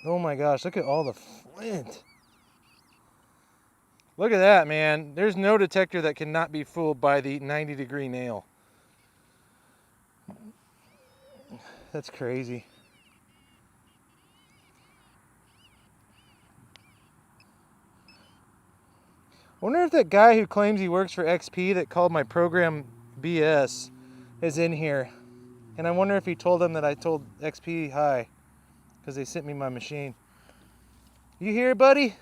Speaker 1: Oh my gosh, look at all the flint. Look at that, man. There's no detector that cannot be fooled by the 90-degree nail. That's crazy. I wonder if that guy who claims he works for XP that called my program BS is in here. And I wonder if he told them that I told XP hi, because they sent me my machine. You here, buddy?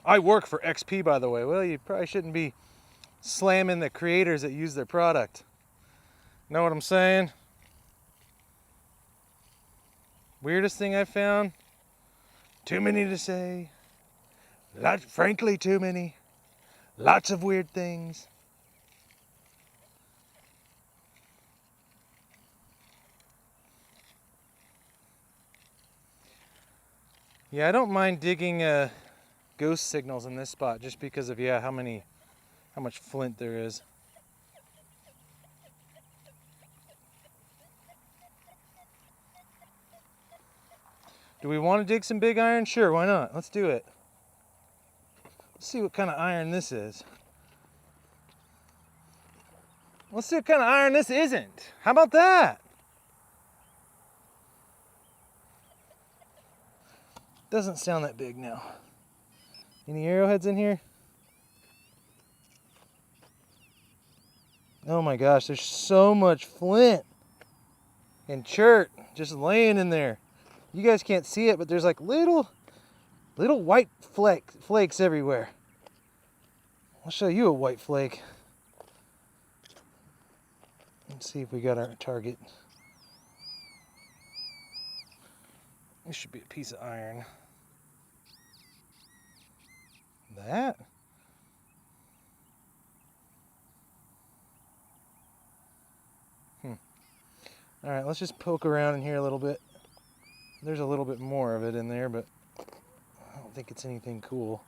Speaker 1: I work for XP, by the way. Well, you probably shouldn't be slamming the creators that use their product. Know what I'm saying? Weirdest thing I found? Too many to say. Frankly, too many. Lots of weird things. Yeah, I don't mind digging ghost signals in this spot just because of, yeah, how much flint there is. Do we want to dig some big iron? Sure, why not? Let's do it. Let's see what kind of iron this is. Let's see what kind of iron this isn't. How about that? Doesn't sound that big now. Any arrowheads in here? Oh my gosh, there's so much flint and chert just laying in there. You guys can't see it, but there's like little white flakes everywhere. I'll show you a white flake. Let's see if we got our target. This should be a piece of iron. That? All right, let's just poke around in here a little bit. There's a little bit more of it in there, but I don't think it's anything cool.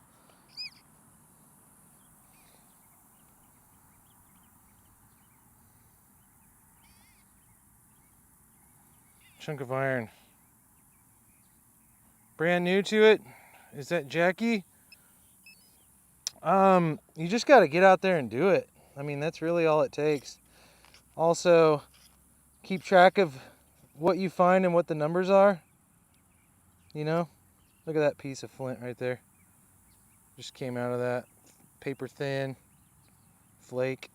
Speaker 1: Chunk of iron. Brand new to it. Is that Jackie? You just got to get out there and do it. I mean, that's really all it takes. Also, keep track of what you find and what the numbers are. You know, look at that piece of flint right there. Just came out of that. Paper thin, flake.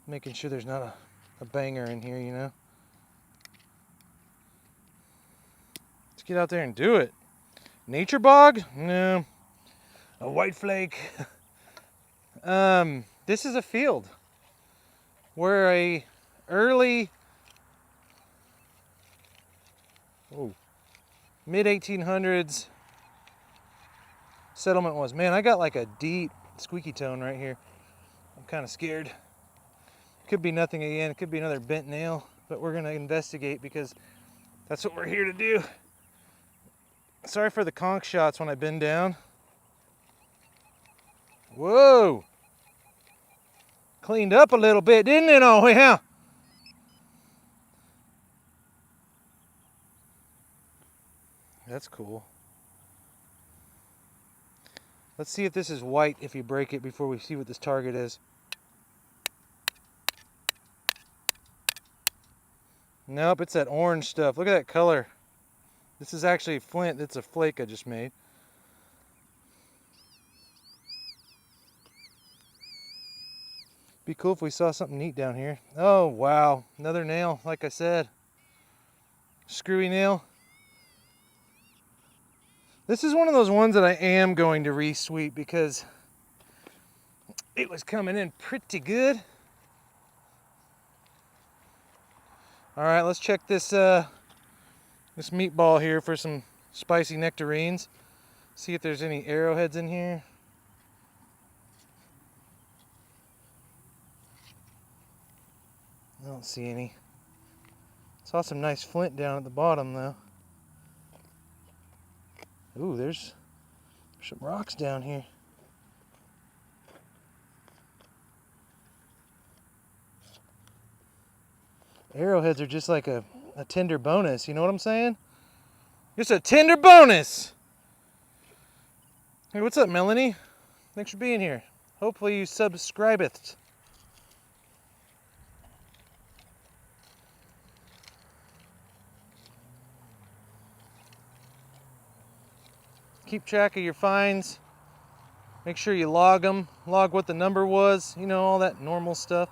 Speaker 1: Making sure there's not a banger in here, you know. Let's get out there and do it. Nature bog? No. A white flake. This is a field where a early mid 1800s settlement was. Man, I got like a deep squeaky tone right here. I'm kind of scared. Could be nothing again. It could be another bent nail, but we're going to investigate because that's what we're here to do. Sorry for the conch shots when I bend down. Whoa! Cleaned up a little bit, didn't it? Oh, yeah. That's cool. Let's see if this is white if you break it before we see what this target is. Nope, it's that orange stuff. Look at that color. This is actually flint. It's a flake I just made. Be cool if we saw something neat down here. Oh, wow. Another nail, like I said. Screwy nail. This is one of those ones that I am going to re-sweep because it was coming in pretty good. All right, let's check this this meatball here for some spicy nectarines. See if there's any arrowheads in here. I don't see any. Saw some nice flint down at the bottom though. Ooh, there's some rocks down here. Arrowheads are just like a tender bonus, you know what I'm saying? Just a tender bonus! Hey, what's up, Melanie? Thanks for being here. Hopefully you subscribeth. Keep track of your finds. Make sure you log them. Log what the number was. You know, all that normal stuff.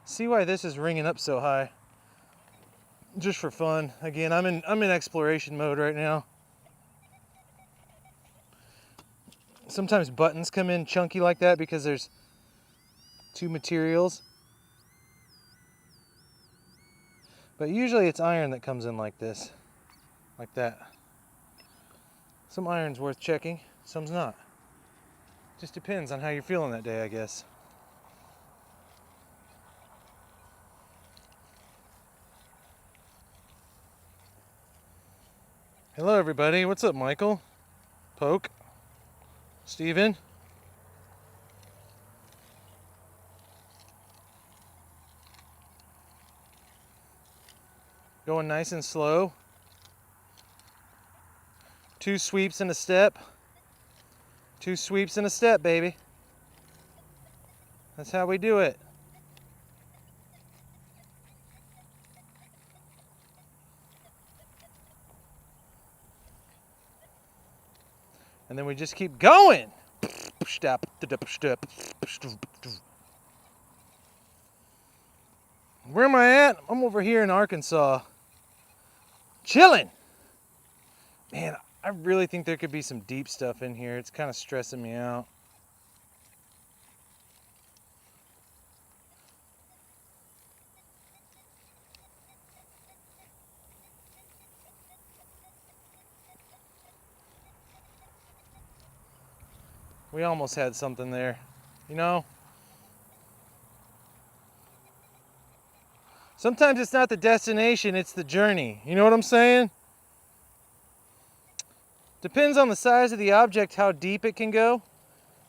Speaker 1: See why this is ringing up so high. Just for fun. Again, I'm in exploration mode right now. Sometimes buttons come in chunky like that because there's two materials. But usually it's iron that comes in like this. Like that. Some iron's worth checking, some's not. Just depends on how you're feeling that day, I guess. Hello everybody, what's up Michael? Poke? Steven? Going nice and slow. 2 sweeps and a step. 2 sweeps and a step, baby. That's how we do it. And then we just keep going. Where am I at? I'm over here in Arkansas. Chilling. Man, I really think there could be some deep stuff in here. It's kind of stressing me out. We almost had something there, you know? Sometimes it's not the destination, it's the journey. You know what I'm saying? Depends on the size of the object, how deep it can go.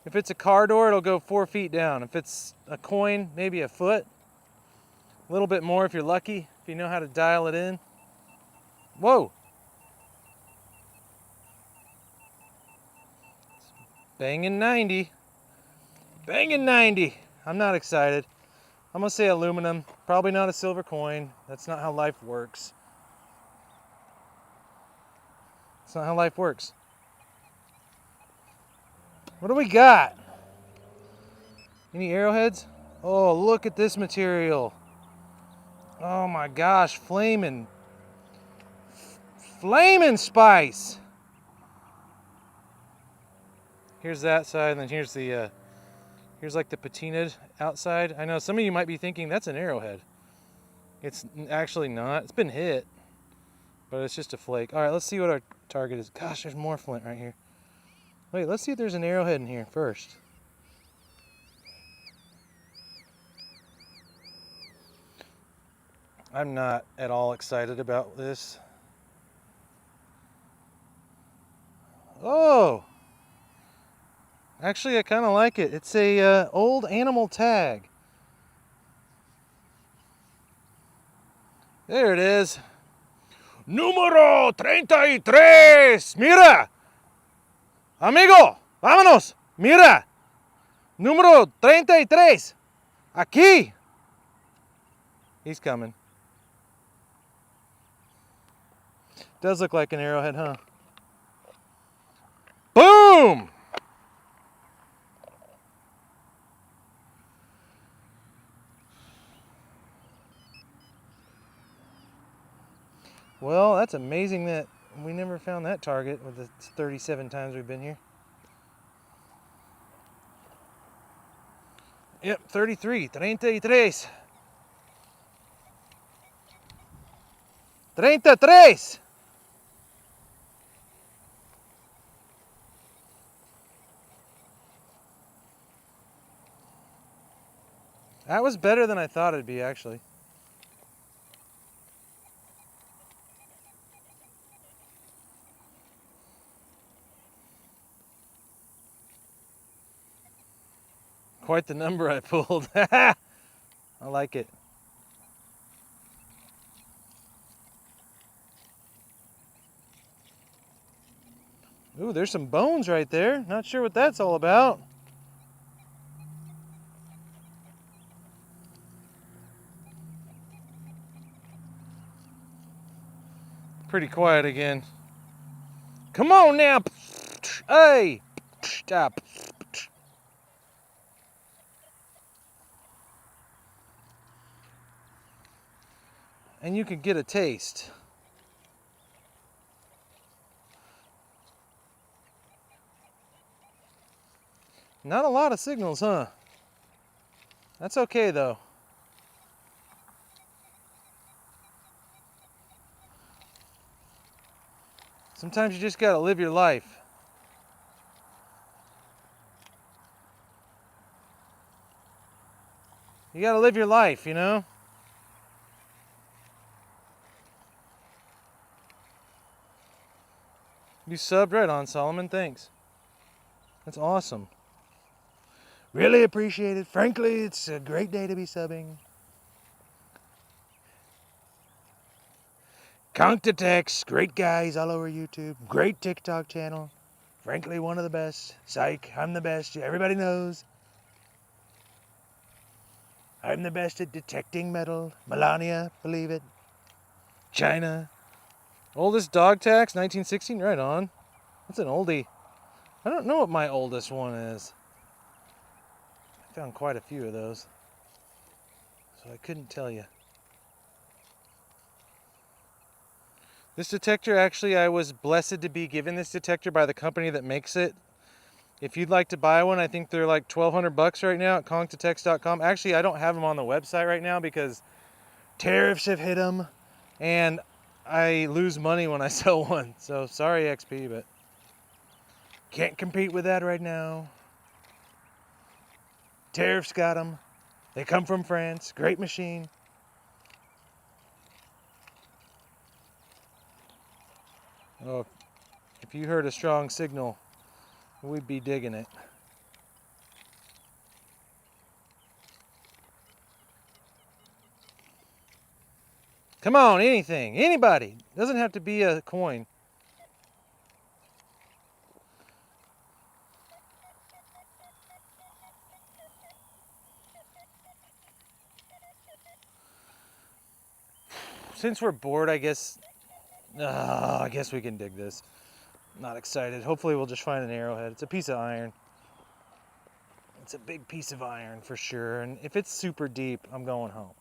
Speaker 1: If it's a car door, it'll go 4 feet down. If it's a coin, maybe a foot. A little bit more if you're lucky, if you know how to dial it in. Whoa! Banging 90. Banging 90. I'm not excited. I'm gonna say aluminum. Probably not a silver coin. That's not how life works. That's not how life works. What do we got? Any arrowheads? Oh, look at this material. Oh my gosh, flaming spice. Here's that side, and then here's Here's like the patinaed outside. I know some of you might be thinking that's an arrowhead. It's actually not. It's been hit, but it's just a flake. All right, let's see what our target is. Gosh, there's more flint right here. Wait, let's see if there's an arrowhead in here first. I'm not at all excited about this. Oh! Actually, I kind of like it. It's a old animal tag. There it is. Número 33. Mira. Amigo, vámonos. Mira. Número 33. Aquí. He's coming. Does look like an arrowhead, huh? Boom! Well, that's amazing that we never found that target with the 37 times we've been here. Yep, 33. 33. 33! That was better than I thought it'd be, actually. Quite the number I pulled. I like it. Ooh, there's some bones right there. Not sure what that's all about. Pretty quiet again. Come on now. Hey. Stop. And you can get a taste. Not a lot of signals, huh? That's okay, though. Sometimes you just gotta live your life. You gotta live your life, you know? You subbed right on, Solomon. Thanks. That's awesome. Really appreciate it. Frankly, it's a great day to be subbing. Contatex, great guys all over YouTube. Great TikTok channel. Frankly, one of the best. Psych, I'm the best. Everybody knows. I'm the best at detecting metal. Melania, believe it. China. Oldest dog tax, 1916, right on. That's an oldie. I don't know what my oldest one is. I found quite a few of those, so I couldn't tell you. This detector, actually, I was blessed to be given this detector by the company that makes it. If you'd like to buy one, I think they're like $1,200 right now at conkdetects.com. Actually, I don't have them on the website right now because tariffs have hit them, and I lose money when I sell one. So sorry, XP, but can't compete with that right now. Tariffs got them. They come from France. Great machine. Oh, if you heard a strong signal, we'd be digging it. Come on, anything, anybody. Doesn't have to be a coin. Since we're bored, I guess we can dig this. Not excited. Hopefully we'll just find an arrowhead. It's a piece of iron. It's a big piece of iron for sure. And if it's super deep, I'm going home.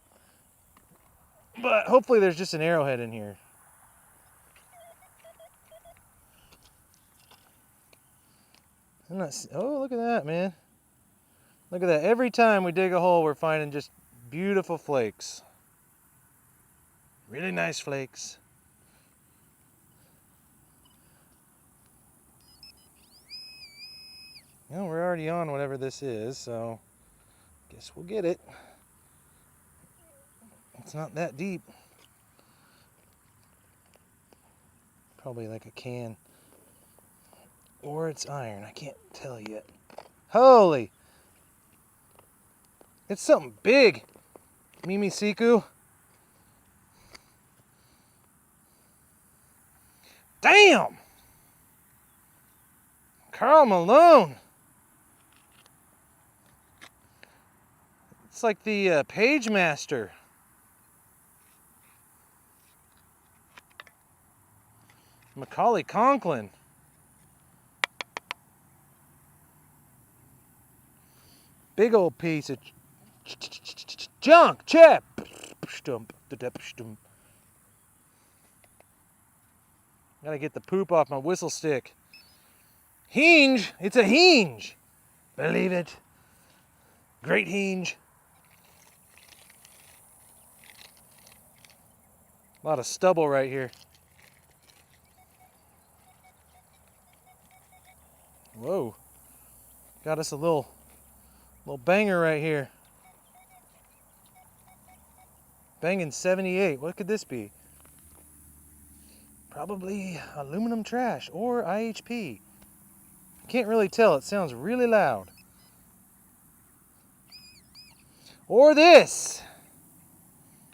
Speaker 1: But hopefully there's just an arrowhead in here. I'm not, oh, look at that, man. Look at that. Every time we dig a hole, we're finding just beautiful flakes. Really nice flakes. Well, we're already on whatever this is, so guess we'll get it. It's not that deep. Probably like a can. Or it's iron. I can't tell yet. Holy! It's something big. Mimi Siku. Damn! Karl Malone. It's like the Page Master. Macaulay Conklin. Big old piece of junk. Chip. Gotta get the poop off my whistle stick. Hinge. It's a hinge. Believe it. Great hinge. A lot of stubble right here. Whoa. Got us a little banger right here. Banging 78. What could this be? Probably aluminum trash or IHP. Can't really tell. It sounds really loud. Or this.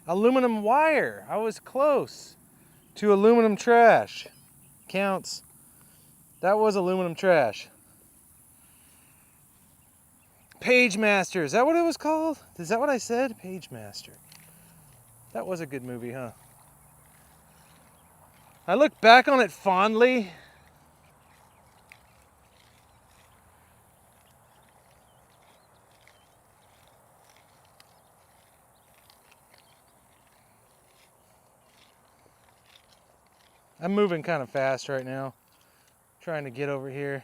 Speaker 1: Aluminum wire. I was close to aluminum trash. Counts. That was aluminum trash. Page Master. Is that what it was called? Is that what I said? Page Master. That was a good movie, huh? I look back on it fondly. I'm moving kind of fast right now. Trying to get over here.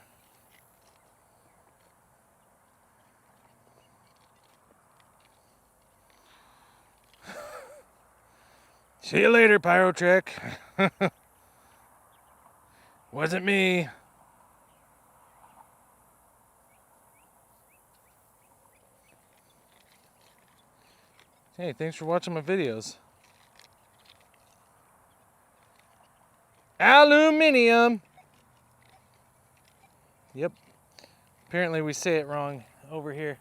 Speaker 1: See you later, Pyrotrek. Wasn't me. Hey, thanks for watching my videos. Aluminium. Yep. Apparently we say it wrong over here.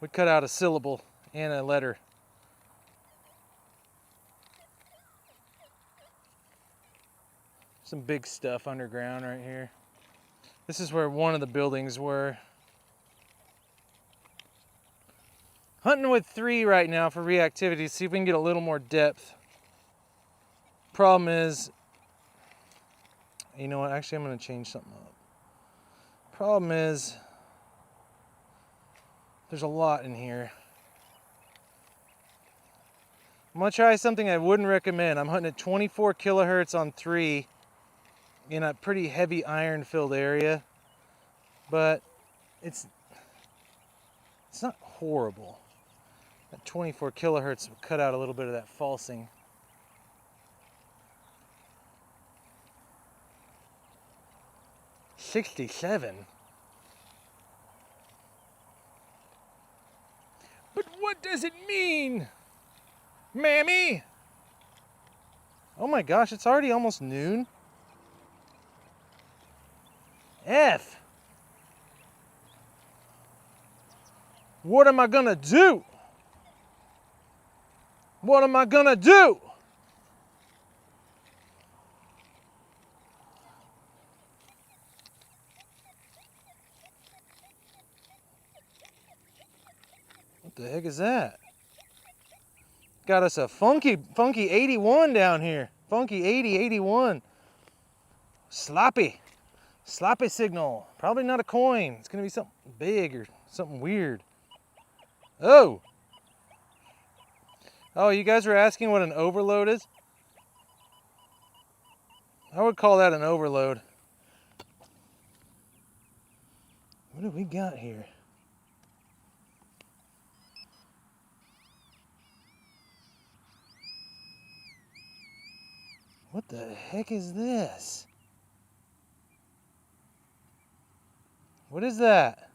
Speaker 1: We cut out a syllable and a letter. Some big stuff underground right here. This is where one of the buildings were. Hunting with 3 right now for reactivity. See if we can get a little more depth. Problem is, you know what? Actually, I'm going to change something up. Problem is, there's a lot in here. I'm going to try something I wouldn't recommend. I'm hunting at 24 kilohertz on 3 in a pretty heavy iron filled area, but it's not horrible. That 24 kilohertz will cut out a little bit of that falsing. $67. But what does it mean, Mammy? Oh my gosh, it's already almost noon. F. What am I gonna do? What am I gonna do? What the heck is that? Got us a funky 81 down here. Funky 81. Sloppy signal. Probably not a coin. It's gonna be something big or something weird. Oh, you guys were asking what an overload is? I would call that an overload. What do we got here? What the heck is this? What is that?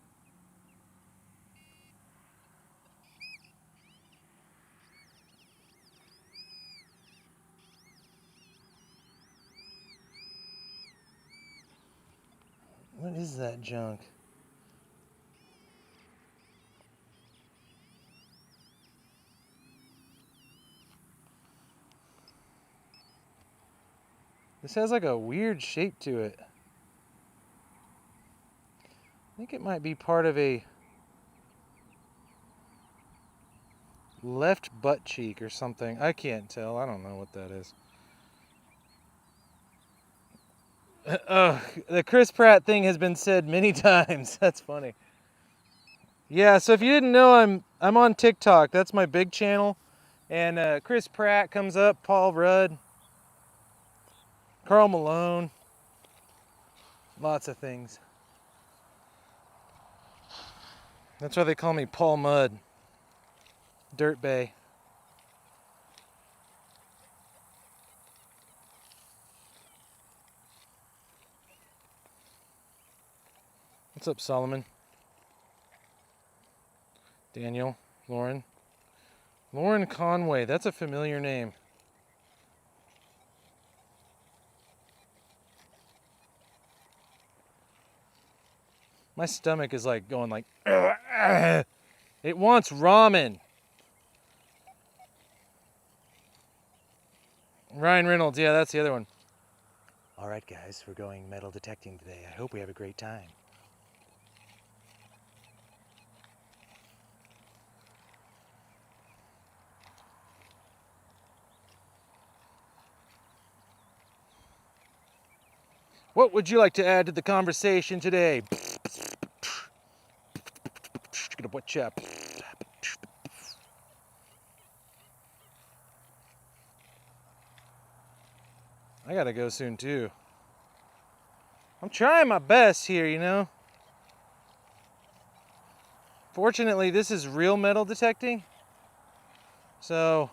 Speaker 1: What is that junk? This has like a weird shape to it. I think it might be part of a left butt cheek or something. I can't tell. I don't know what that is. The Chris Pratt thing has been said many times. That's funny. Yeah, so if you didn't know, I'm on TikTok. That's my big channel. And Chris Pratt comes up, Paul Rudd, Karl Malone, lots of things. That's why they call me Paul Mudd, Dirt Bay. What's up, Solomon? Daniel, Lauren. Lauren Conway, that's a familiar name. My stomach is like going like, it wants ramen. Ryan Reynolds, yeah, that's the other one. All right, guys, we're going metal detecting today. I hope we have a great time. What would you like to add to the conversation today? What's up? I gotta go soon too. I'm trying my best here, you know. Fortunately, this is real metal detecting. So,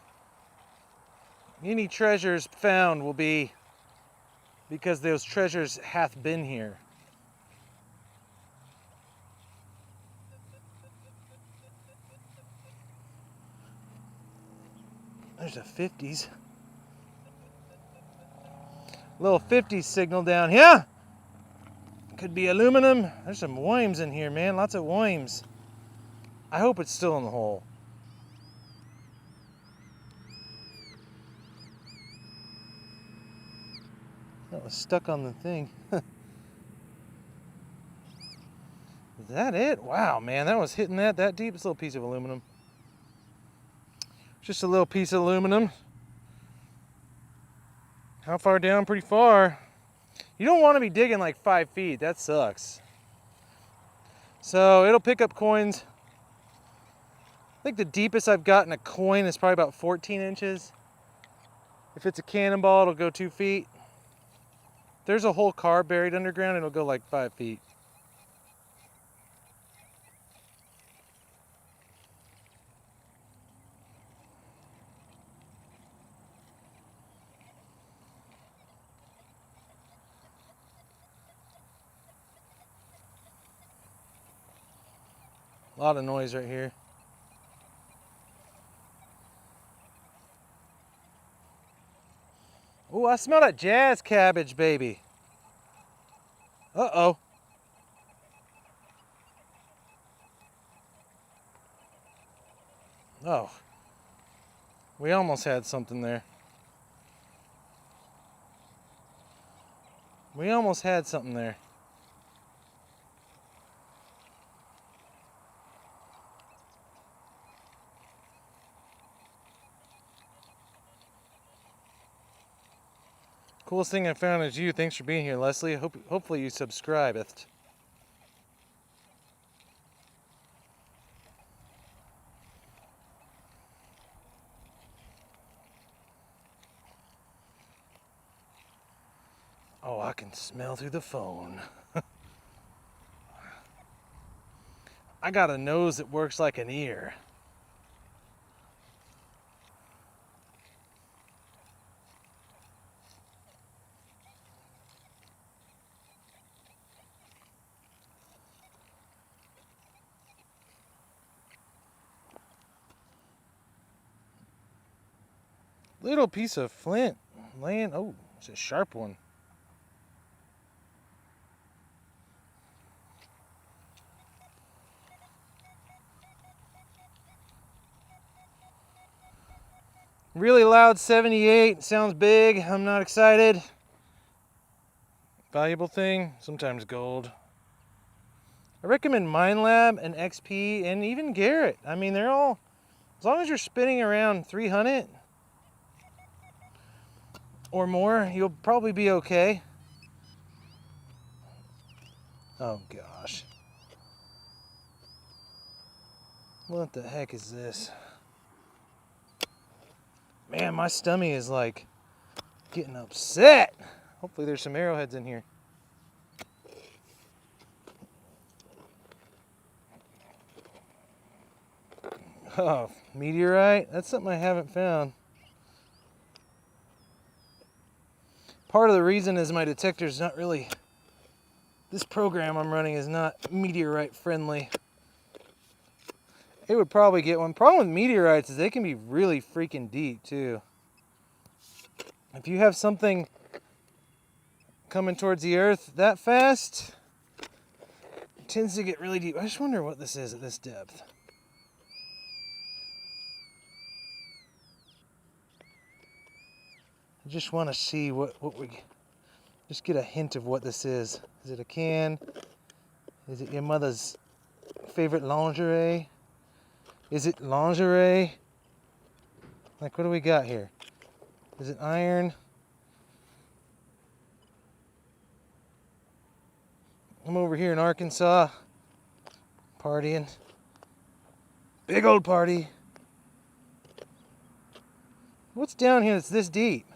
Speaker 1: any treasures found will be because those treasures hath been here. There's a 50s. Little 50s signal down here. Could be aluminum. There's some worms in here, man. Lots of worms. I hope it's still in the hole. That was stuck on the thing. Is that it? Wow, man, that was hitting that deep. It's a little piece of aluminum. Just a little piece of aluminum. How far down? Pretty far. You don't want to be digging like 5 feet. That sucks. So it'll pick up coins. I think the deepest I've gotten a coin is probably about 14 inches. If it's a cannonball, it'll go 2 feet. If there's a whole car buried underground, it'll go like 5 feet. A lot of noise right here. Ooh, I smell that jazz cabbage, baby. Uh-oh. Oh. We almost had something there. We almost had something there. Coolest thing I found is you. Thanks for being here, Leslie. Hopefully you subscribeth. Oh, I can smell through the phone. I got a nose that works like an ear. Little piece of flint laying. Oh, it's a sharp one. Really loud 78. Sounds big. I'm not excited. Valuable thing. Sometimes gold. I recommend MineLab and XP and even Garrett. I mean, they're all, as long as you're spinning around 300 or more, you'll probably be okay. Oh gosh. What the heck is this? Man, my stomach is like getting upset. Hopefully there's some arrowheads in here. Oh, meteorite? That's something I haven't found. Part of the reason is my detector's not really, this program I'm running is not meteorite friendly. It would probably get one. Problem with meteorites is they can be really freaking deep too. If you have something coming towards the earth that fast, it tends to get really deep. I just wonder what this is at this depth. I just want to see what we, just get a hint of what this is. Is it a can? Is it your mother's favorite lingerie? Is it lingerie? Like, what do we got here? Is it iron? I'm over here in Arkansas, partying. Big old party. What's down here that's this deep?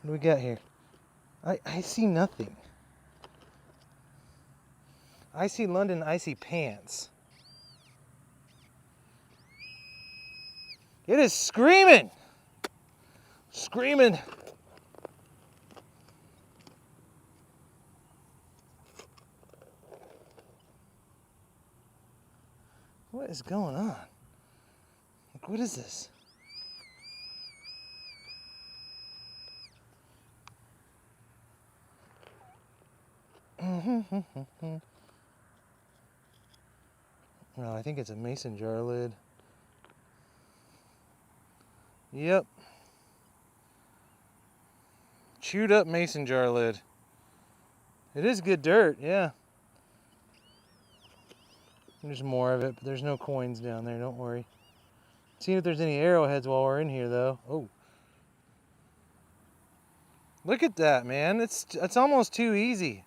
Speaker 1: What do we got here? I see nothing. I see London icy pants. It is screaming! Screaming! What is going on? Like, what is this? No, I think it's a mason jar lid. Yep. Chewed up mason jar lid. It is good dirt, yeah. There's more of it, but there's no coins down there, don't worry. See if there's any arrowheads while we're in here, though. Oh. Look at that, man. It's almost too easy.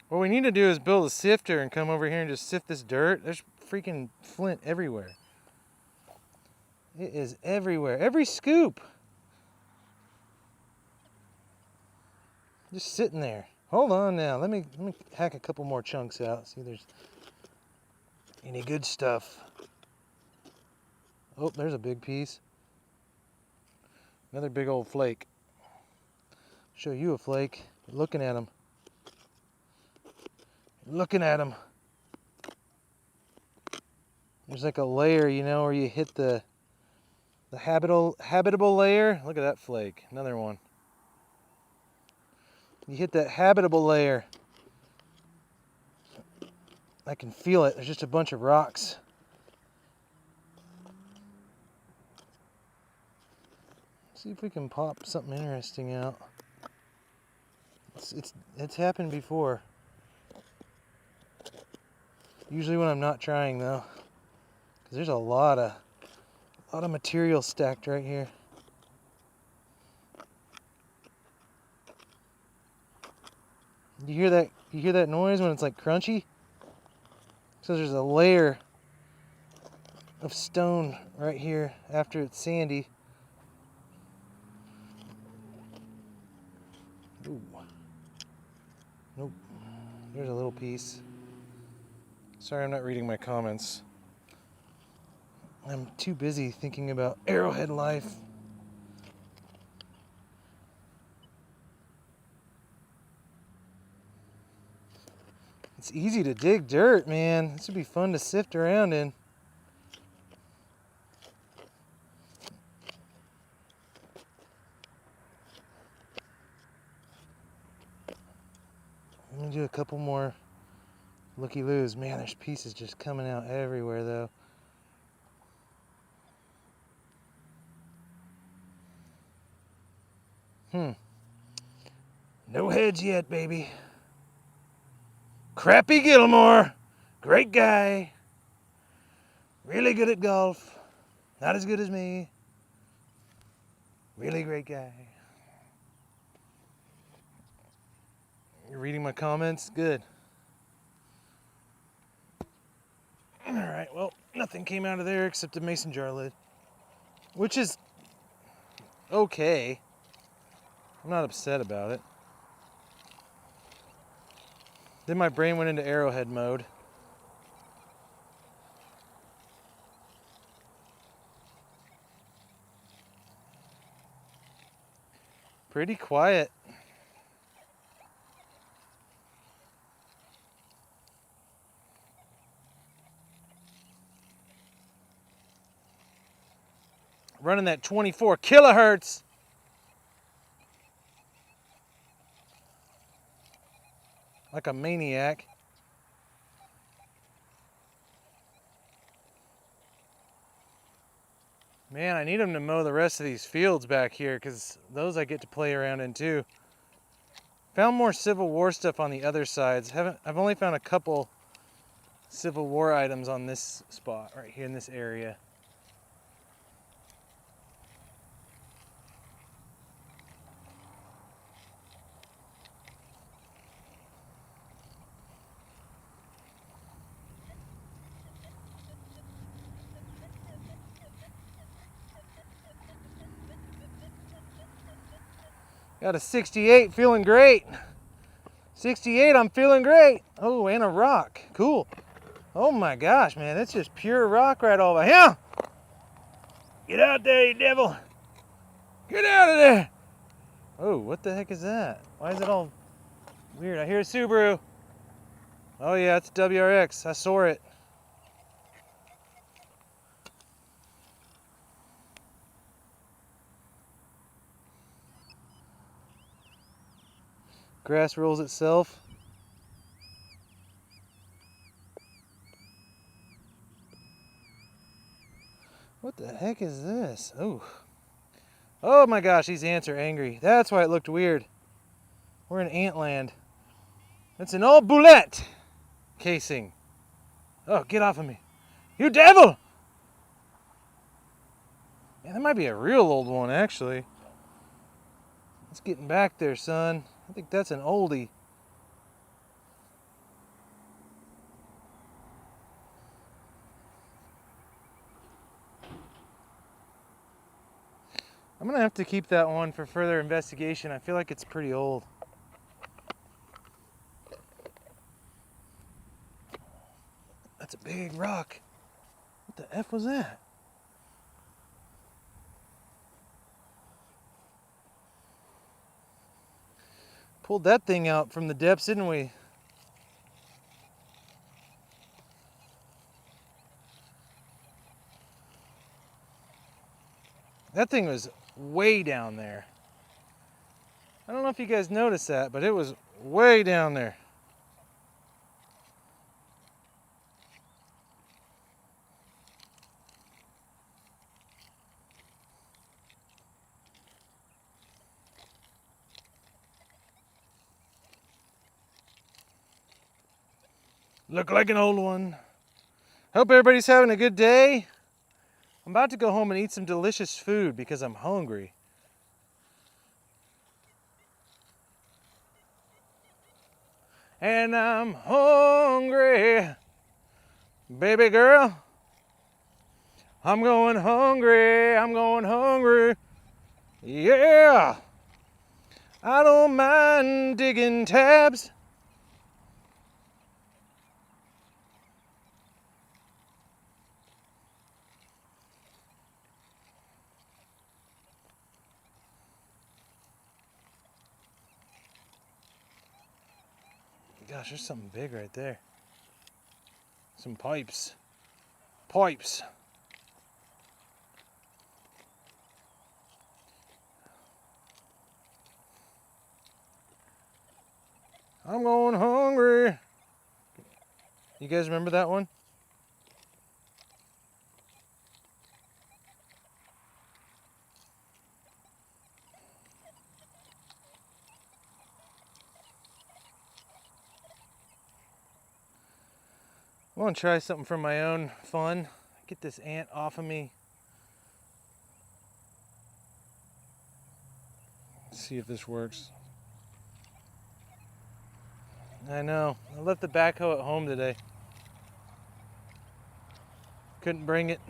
Speaker 1: What we need to do is build a sifter and come over here and just sift this dirt. There's freaking flint everywhere. It is everywhere. Every scoop. Just sitting there. Hold on now. Let me hack a couple more chunks out. See if there's any good stuff. Oh, there's a big piece. Another big old flake. Show you a flake. You're looking at them. Looking at them. There's like a layer, you know, where you hit the habitable layer. Look at that flake. Another one. You hit that habitable layer. I can feel it. There's just a bunch of rocks. See if we can pop something interesting out. It's happened before. Usually when I'm not trying though, because there's a lot of material stacked right here. You hear that? You hear that noise when it's like crunchy? So there's a layer of stone right here after it's sandy. Ooh. Nope. There's a little piece. Sorry, I'm not reading my comments. I'm too busy thinking about Arrowhead life. It's easy to dig dirt, man. This would be fun to sift around in. Let me do a couple more looky-loos. Man, there's pieces just coming out everywhere, though. No heads yet, baby. Crappy Gilmore. Great guy. Really good at golf. Not as good as me. Really great guy. You're reading my comments? Good. Alright, well, nothing came out of there except a mason jar lid. Which is okay. I'm not upset about it. Then my brain went into Arrowhead mode. Pretty quiet. Running that 24 kilohertz. Like a maniac. Man, I need him to mow the rest of these fields back here because those I get to play around in too. Found more Civil War stuff on the other sides. I've only found a couple Civil War items on this spot right here in this area. Got a 68, feeling great. 68, I'm feeling great. Oh, and a rock, cool. Oh my gosh, man, that's just pure rock right over here. Get out there, you devil. Get out of there. Oh, what the heck is that? Why is it all weird? I hear a Subaru. Oh yeah, it's WRX, I saw it. Grass rolls itself. What the heck is this? Oh. Oh my gosh, these ants are angry. That's why it looked weird. We're in ant land. It's an old boulette casing. Oh, get off of me. You devil! Man, that might be a real old one, actually. It's getting back there, son. I think that's an oldie. I'm gonna have to keep that one for further investigation. I feel like it's pretty old. That's a big rock. What the F was that? Pulled that thing out from the depths, didn't we? That thing was way down there. I don't know if you guys noticed that, but it was way down there. Look like an old one. Hope everybody's having a good day. I'm about to go home and eat some delicious food because I'm hungry. And I'm hungry, baby girl. I'm going hungry, I'm going hungry. Yeah! I don't mind digging tabs. Gosh, there's something big right there. Some pipes. Pipes. I'm going hungry. You guys remember that one? I want to try something for my own fun. Get this ant off of me. See if this works. I know. I left the backhoe at home today. Couldn't bring it.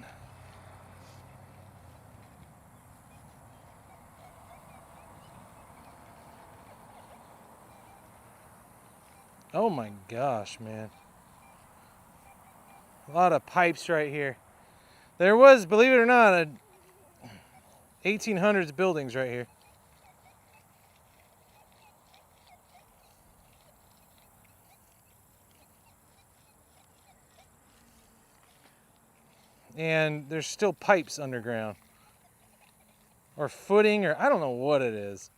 Speaker 1: Oh my gosh, man. A lot of pipes right here. There was, believe it or not, a 1800s buildings right here. And there's still pipes underground. Or footing, or I don't know what it is.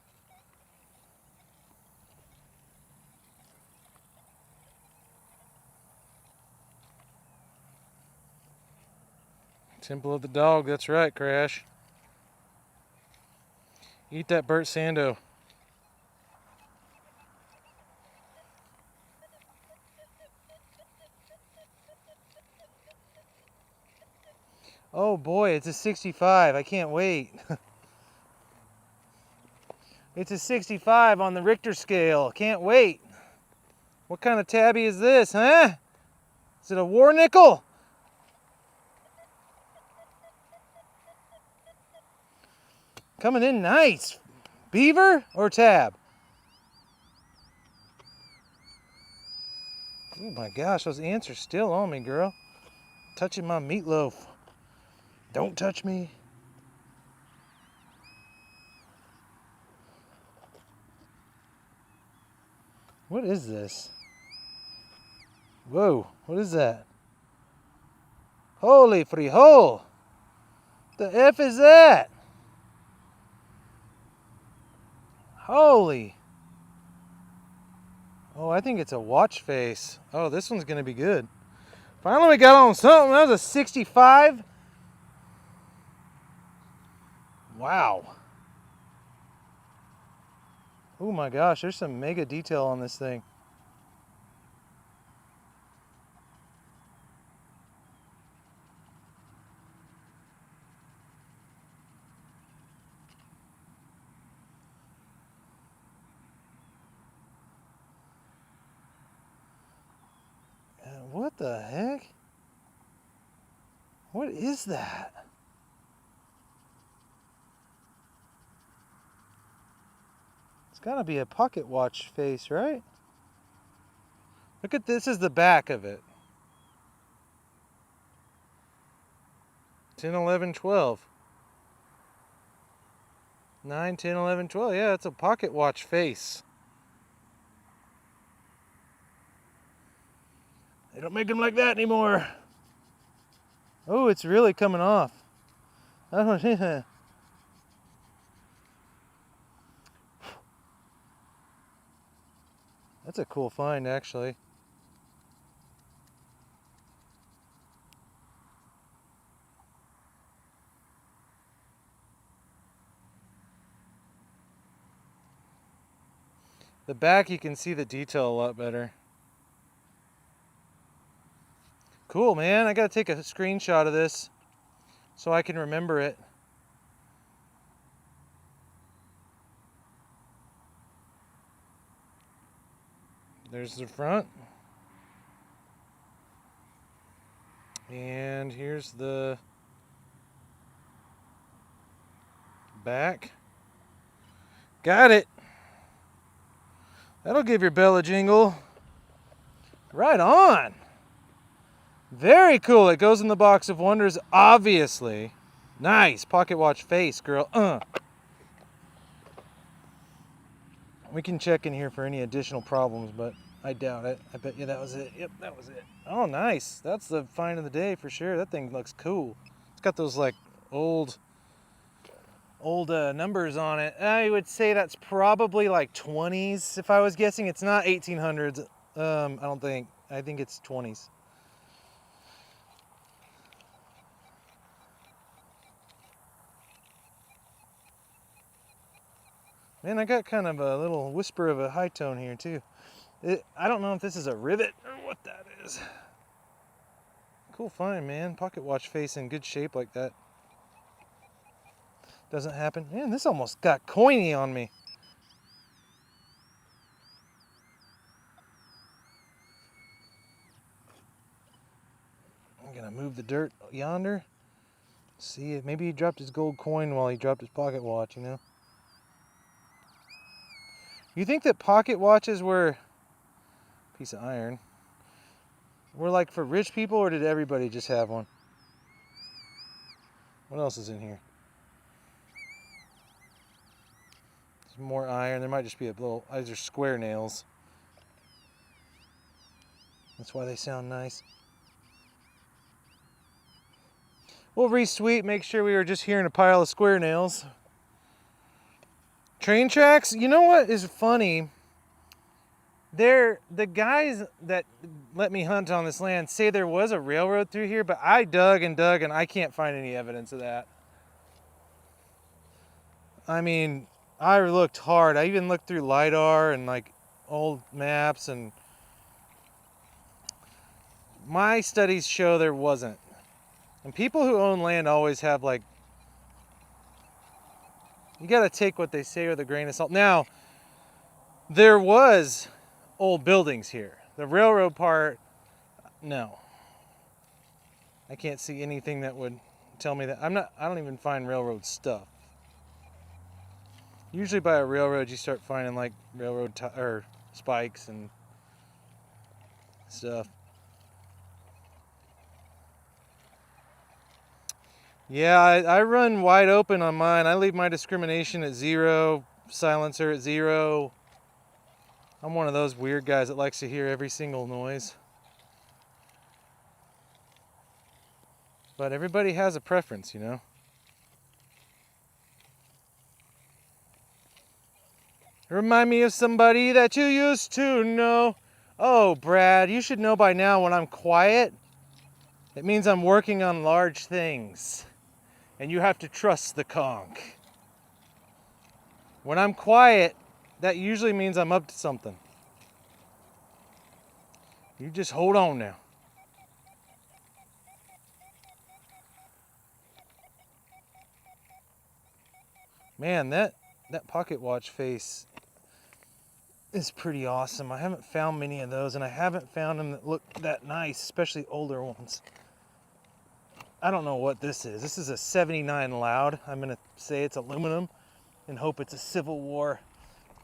Speaker 1: Temple of the Dog, that's right, Crash. Eat that Burt Sando. Oh boy, it's a 65. I can't wait. It's a 65 on the Richter scale. Can't wait. What kind of tabby is this, huh? Is it a war nickel? Coming in nice. Beaver or tab? Oh my gosh, those ants are still on me, girl. Touching my meatloaf. Don't touch me. What is this? Whoa, what is that? Holy frijol! The F is that? Holy. Oh, I think it's a watch face. Oh, this one's gonna be good. Finally we got on something. That was a 65. Wow. Oh my gosh, there's some mega detail on this thing. What the heck? What is that? It's gotta be a pocket watch face, right? Look at this, is the back of it. 10, 11, 12. 9, 10, 11, 12. Yeah, it's a pocket watch face. They don't make them like that anymore. Oh, it's really coming off. Oh, yeah. That's a cool find, actually. The back, you can see the detail a lot better. Cool, man. I gotta take a screenshot of this so I can remember it. There's the front. And here's the back. Got it. That'll give your bell a jingle. Right on. Very cool. It goes in the box of wonders, obviously. Nice. Pocket watch face, girl. We can check in here for any additional problems, but I doubt it. I bet you that was it. Yep, that was it. Oh, nice. That's the find of the day for sure. That thing looks cool. It's got those like old numbers on it. I would say that's probably like 20s if I was guessing. It's not 1800s. I don't think. I think it's 20s. Man, I got kind of a little whisper of a high tone here too. I don't know if this is a rivet or what that is. Cool find, man. Pocket watch face in good shape like that. Doesn't happen. Man, this almost got coiny on me. I'm gonna move the dirt yonder. See, maybe he dropped his gold coin while he dropped his pocket watch, you know? You think that pocket watches were piece of iron were like for rich people, or did everybody just have one? What else is in here? Some more iron. There might just be a little. These are square nails. That's why they sound nice. We'll re-sweep, make sure we were just hearing a pile of square nails. Train tracks? You know what is funny? The guys that let me hunt on this land say there was a railroad through here, but I dug and I can't find any evidence of that. I mean, I looked hard. I even looked through LiDAR and like old maps, and my studies show there wasn't. And people who own land always have like, you gotta take what they say with a grain of salt. Now, there was old buildings here. The railroad part, no. I can't see anything that would tell me that. I don't even find railroad stuff. Usually by a railroad you start finding like railroad or spikes and stuff. Yeah, I run wide open on mine. I leave my discrimination at 0, silencer at 0. I'm one of those weird guys that likes to hear every single noise. But everybody has a preference, you know. Remind me of somebody that you used to know. Oh, Brad, you should know by now when I'm quiet, it means I'm working on large things. And you have to trust the conch. When I'm quiet, that usually means I'm up to something. You just hold on now. Man, that pocket watch face is pretty awesome. I haven't found many of those, and I haven't found them that look that nice, especially older ones. I don't know what this is. This is a 79 loud. I'm going to say it's aluminum and hope it's a Civil War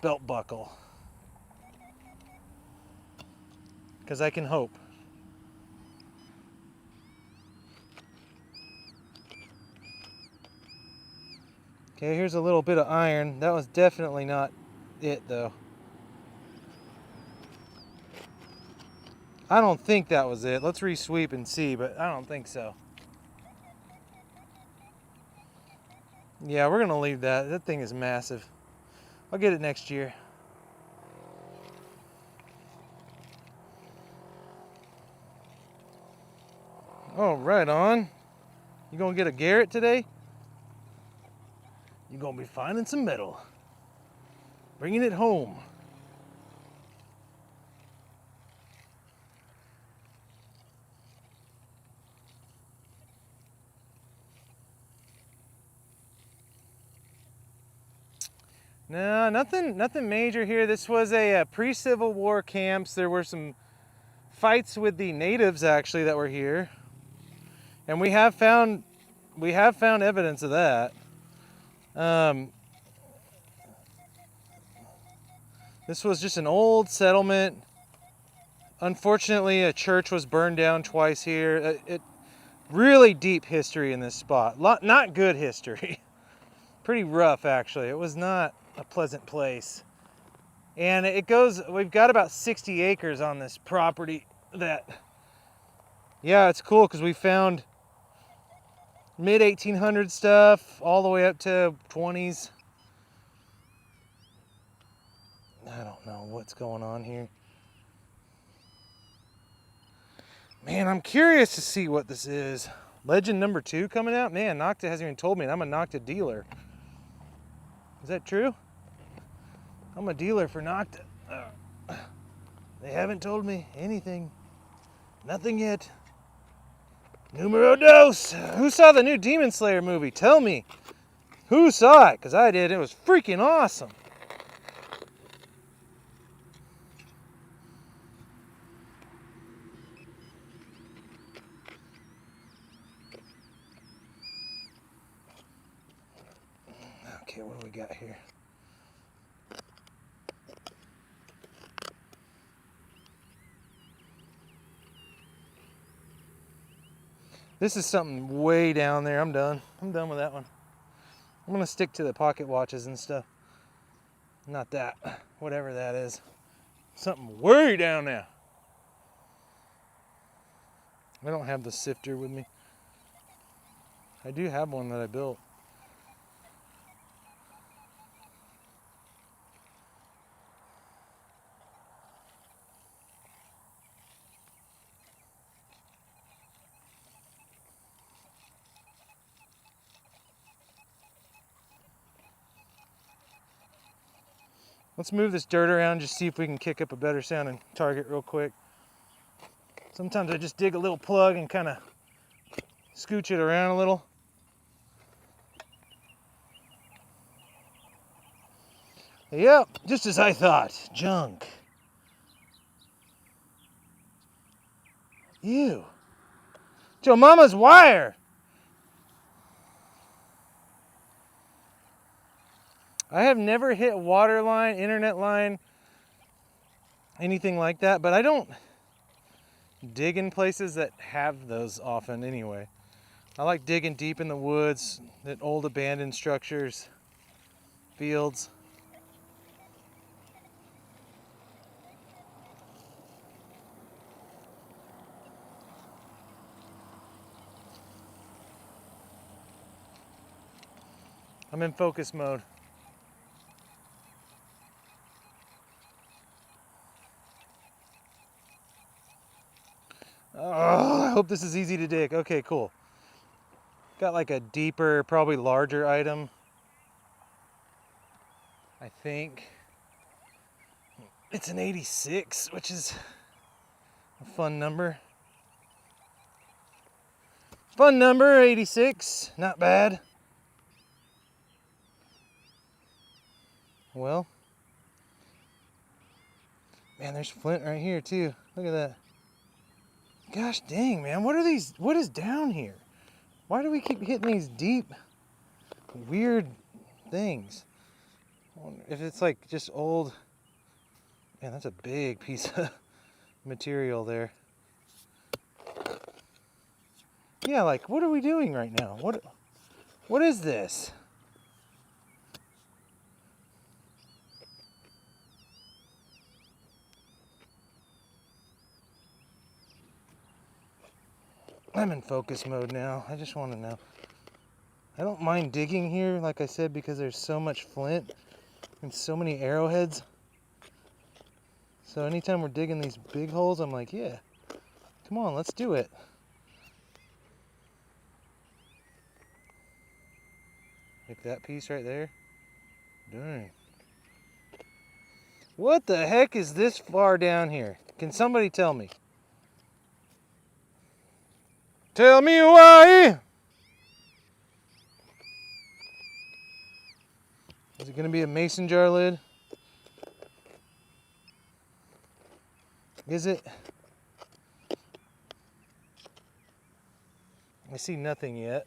Speaker 1: belt buckle. Because I can hope. Okay, here's a little bit of iron. That was definitely not it, though. I don't think that was it. Let's re-sweep and see, but I don't think so. Yeah, we're gonna leave that. That thing is massive. I'll get it next year. Oh, right on. You gonna get a Garrett today? You're gonna be finding some metal. Bringing it home. No, nothing major here. This was a pre-Civil War camps. There were some fights with the natives actually that were here, and we have found evidence of that. This was just an old settlement. Unfortunately, a church was burned down twice here. Really deep history in this spot. Not good history. Pretty rough, actually. It was not a pleasant place. And we've got about 60 acres on this property that, yeah, it's cool because we found mid-1800s stuff all the way up to 20s. I don't know what's going on here. Man, I'm curious to see what this is. Legend number 2 coming out? Man, Nocta hasn't even told me, and I'm a Nocta dealer. Is that true? I'm a dealer for Nocta. They haven't told me anything. Nothing yet. Numero dos! Who saw the new Demon Slayer movie? Tell me. Who saw it? Because I did. It was freaking awesome. Okay, what do we got here? This is something way down there. I'm done. I'm done with that one. I'm going to stick to the pocket watches and stuff. Not that. Whatever that is. Something way down there. I don't have the sifter with me. I do have one that I built. Let's move this dirt around, just see if we can kick up a better sounding target real quick. Sometimes I just dig a little plug and kind of scooch it around a little. Yep, just as I thought. Junk. Ew. Joe Mama's wire. I have never hit water line, internet line, anything like that, but I don't dig in places that have those often anyway. I like digging deep in the woods, at old abandoned structures, fields. I'm in focus mode. Oh, I hope this is easy to dig. Okay, cool. Got like a deeper, probably larger item. I think it's an 86, which is a fun number. Fun number, 86. Not bad. Well, man, there's flint right here too. Look at that. Gosh dang, man, what are these? What is down here? Why do we keep hitting these deep, weird things? I wonder if it's like just old. Man, that's a big piece of material there. Yeah, like, what are we doing right now? What is this? I'm in focus mode now. I just want to know. I don't mind digging here, like I said, because there's so much flint and so many arrowheads. So anytime we're digging these big holes, I'm like, yeah, come on, let's do it. Like that piece right there. Dang. What the heck is this far down here? Can somebody tell me? Tell me why! Is it going to be a mason jar lid? Is it? I see nothing yet.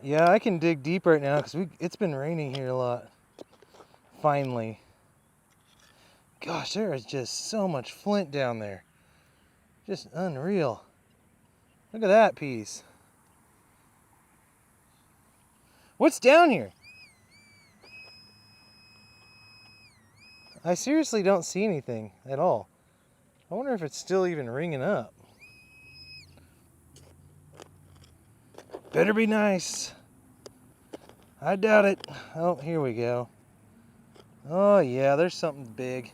Speaker 1: Yeah, I can dig deep right now because it's been raining here a lot. Finally. Gosh, there is just so much flint down there. Just unreal. Look at that piece. What's down here? I seriously don't see anything at all. I wonder if it's still even ringing up. Better be nice. I doubt it. Oh, here we go. Oh yeah, there's something big.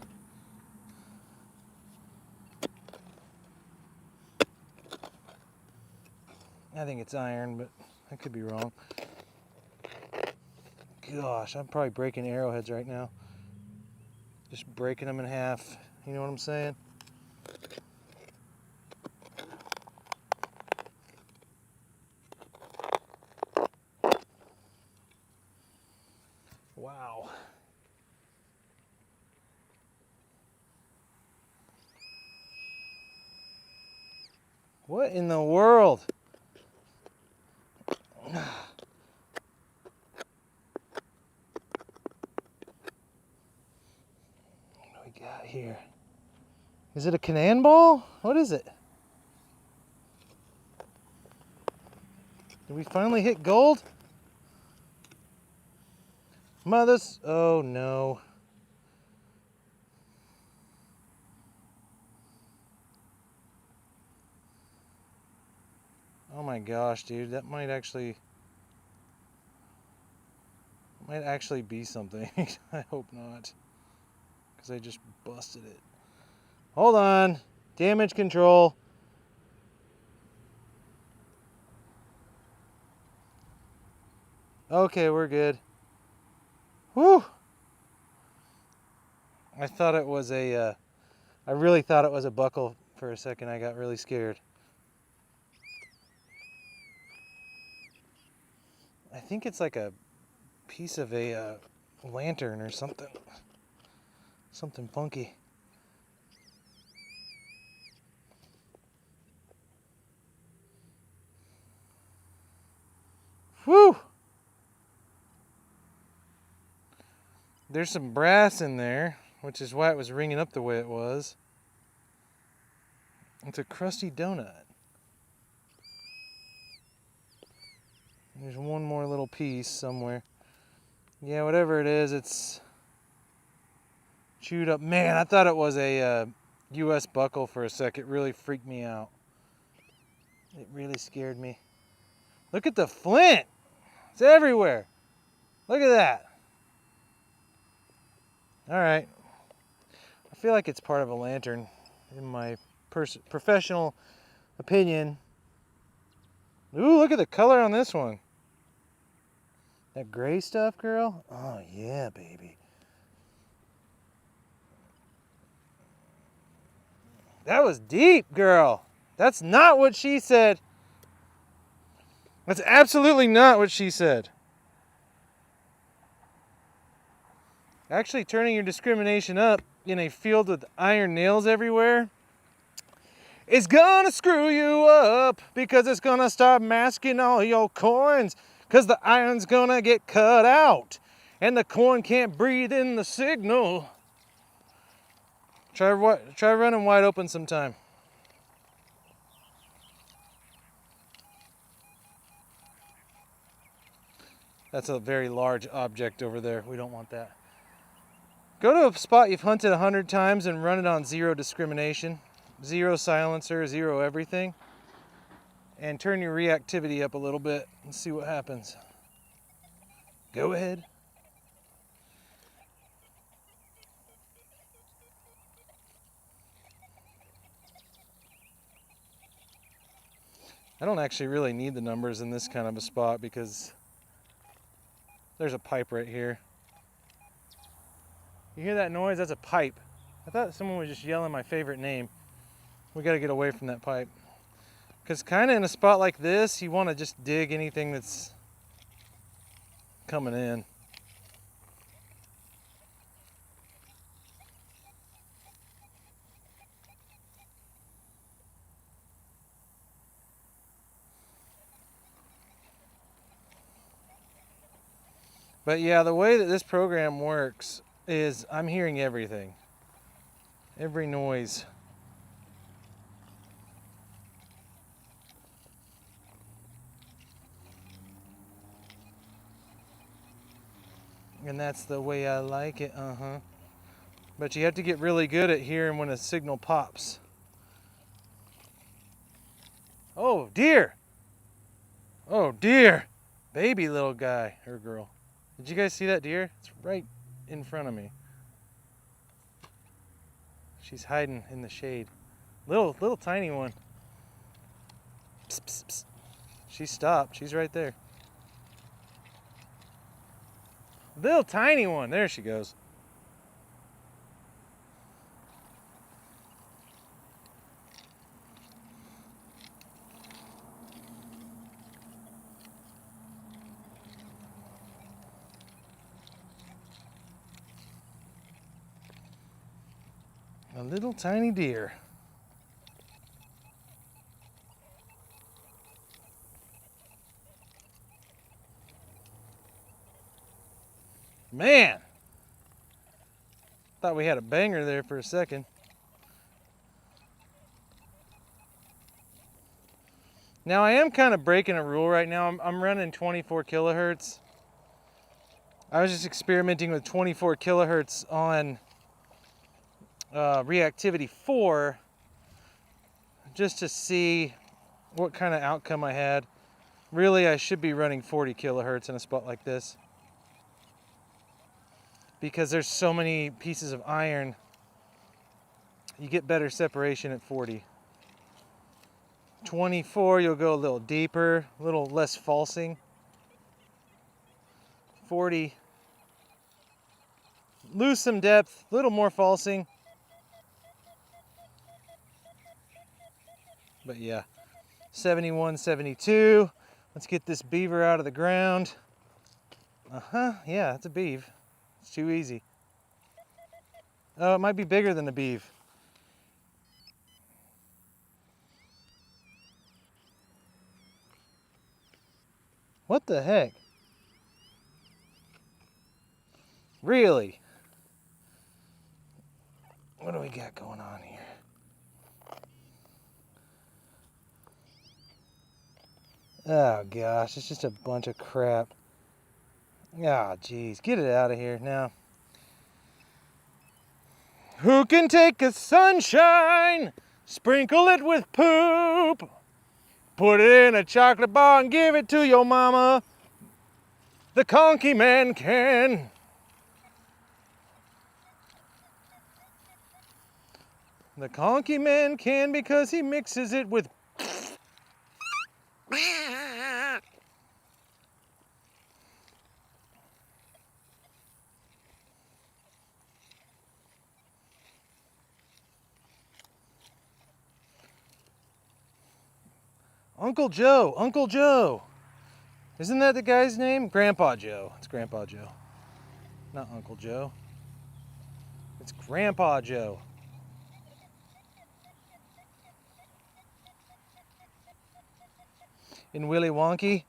Speaker 1: I think it's iron, but I could be wrong. Gosh, I'm probably breaking arrowheads right now. Just breaking them in half. You know what I'm saying? Wow. What in the world? What do we got here? Is it a cannonball? What is it? Did we finally hit gold? Mothers, oh no. Oh my gosh, dude, that might actually be something. I hope not, because I just busted it. Hold on, damage control. Okay, we're good. Whew. I thought it was I really thought it was a buckle for a second. I got really scared. I think it's like a piece of a lantern or something. Something funky. Whew! There's some brass in there, which is why it was ringing up the way it was. It's a crusty donut. There's one more little piece somewhere. Yeah, whatever it is, it's chewed up. Man, I thought it was a U.S. buckle for a sec. It really freaked me out. It really scared me. Look at the flint. It's everywhere. Look at that. All right. I feel like it's part of a lantern, in my professional opinion. Ooh, look at the color on this one. That gray stuff, girl? Oh, yeah, baby. That was deep, girl. That's not what she said. That's absolutely not what she said. Actually, turning your discrimination up in a field with iron nails everywhere is gonna screw you up, because it's gonna start masking all your coins, because the iron's gonna get cut out and the coin can't breathe in the signal. Try running wide open sometime. That's a very large object over there. We don't want that. Go to a spot you've hunted 100 times and run it on zero discrimination, zero silencer, zero everything, and turn your reactivity up a little bit and see what happens. Go ahead. I don't actually really need the numbers in this kind of a spot because there's a pipe right here. You hear that noise? That's a pipe. I thought someone was just yelling my favorite name. We got to get away from that pipe. Because kind of in a spot like this, you want to just dig anything that's coming in. But yeah, the way that this program works is I'm hearing everything. Every noise. And that's the way I like it, But you have to get really good at hearing when a signal pops. Oh, deer! Oh, deer! Baby little guy or girl. Did you guys see that deer? It's right in front of me. She's hiding in the shade. Little tiny one. Psst, psst, psst. She stopped. She's right there. Little tiny one. There she goes. A little tiny deer. Man! Thought we had a banger there for a second. Now I am kind of breaking a rule right now. I'm running 24 kilohertz. I was just experimenting with 24 kilohertz on Reactivity 4 just to see what kind of outcome I had. Really, I should be running 40 kilohertz in a spot like this because there's so many pieces of iron. You get better separation at 40. 24, you'll go a little deeper, a little less falsing. 40, lose some depth, a little more falsing. But yeah, 71, 72. Let's get this beaver out of the ground. Yeah, it's a beav. It's too easy. Oh, it might be bigger than a beav. What the heck? Really? What do we got going on here? Oh gosh, it's just a bunch of crap. Ah, geez, get it out of here now. Who can take a sunshine, sprinkle it with poop, put it in a chocolate bar and give it to your mama? The conky man can. The conky man can because he mixes it with Uncle Joe, Uncle Joe. Isn't that the guy's name? Grandpa Joe. It's Grandpa Joe. Not Uncle Joe. It's Grandpa Joe. In Willy Wonky.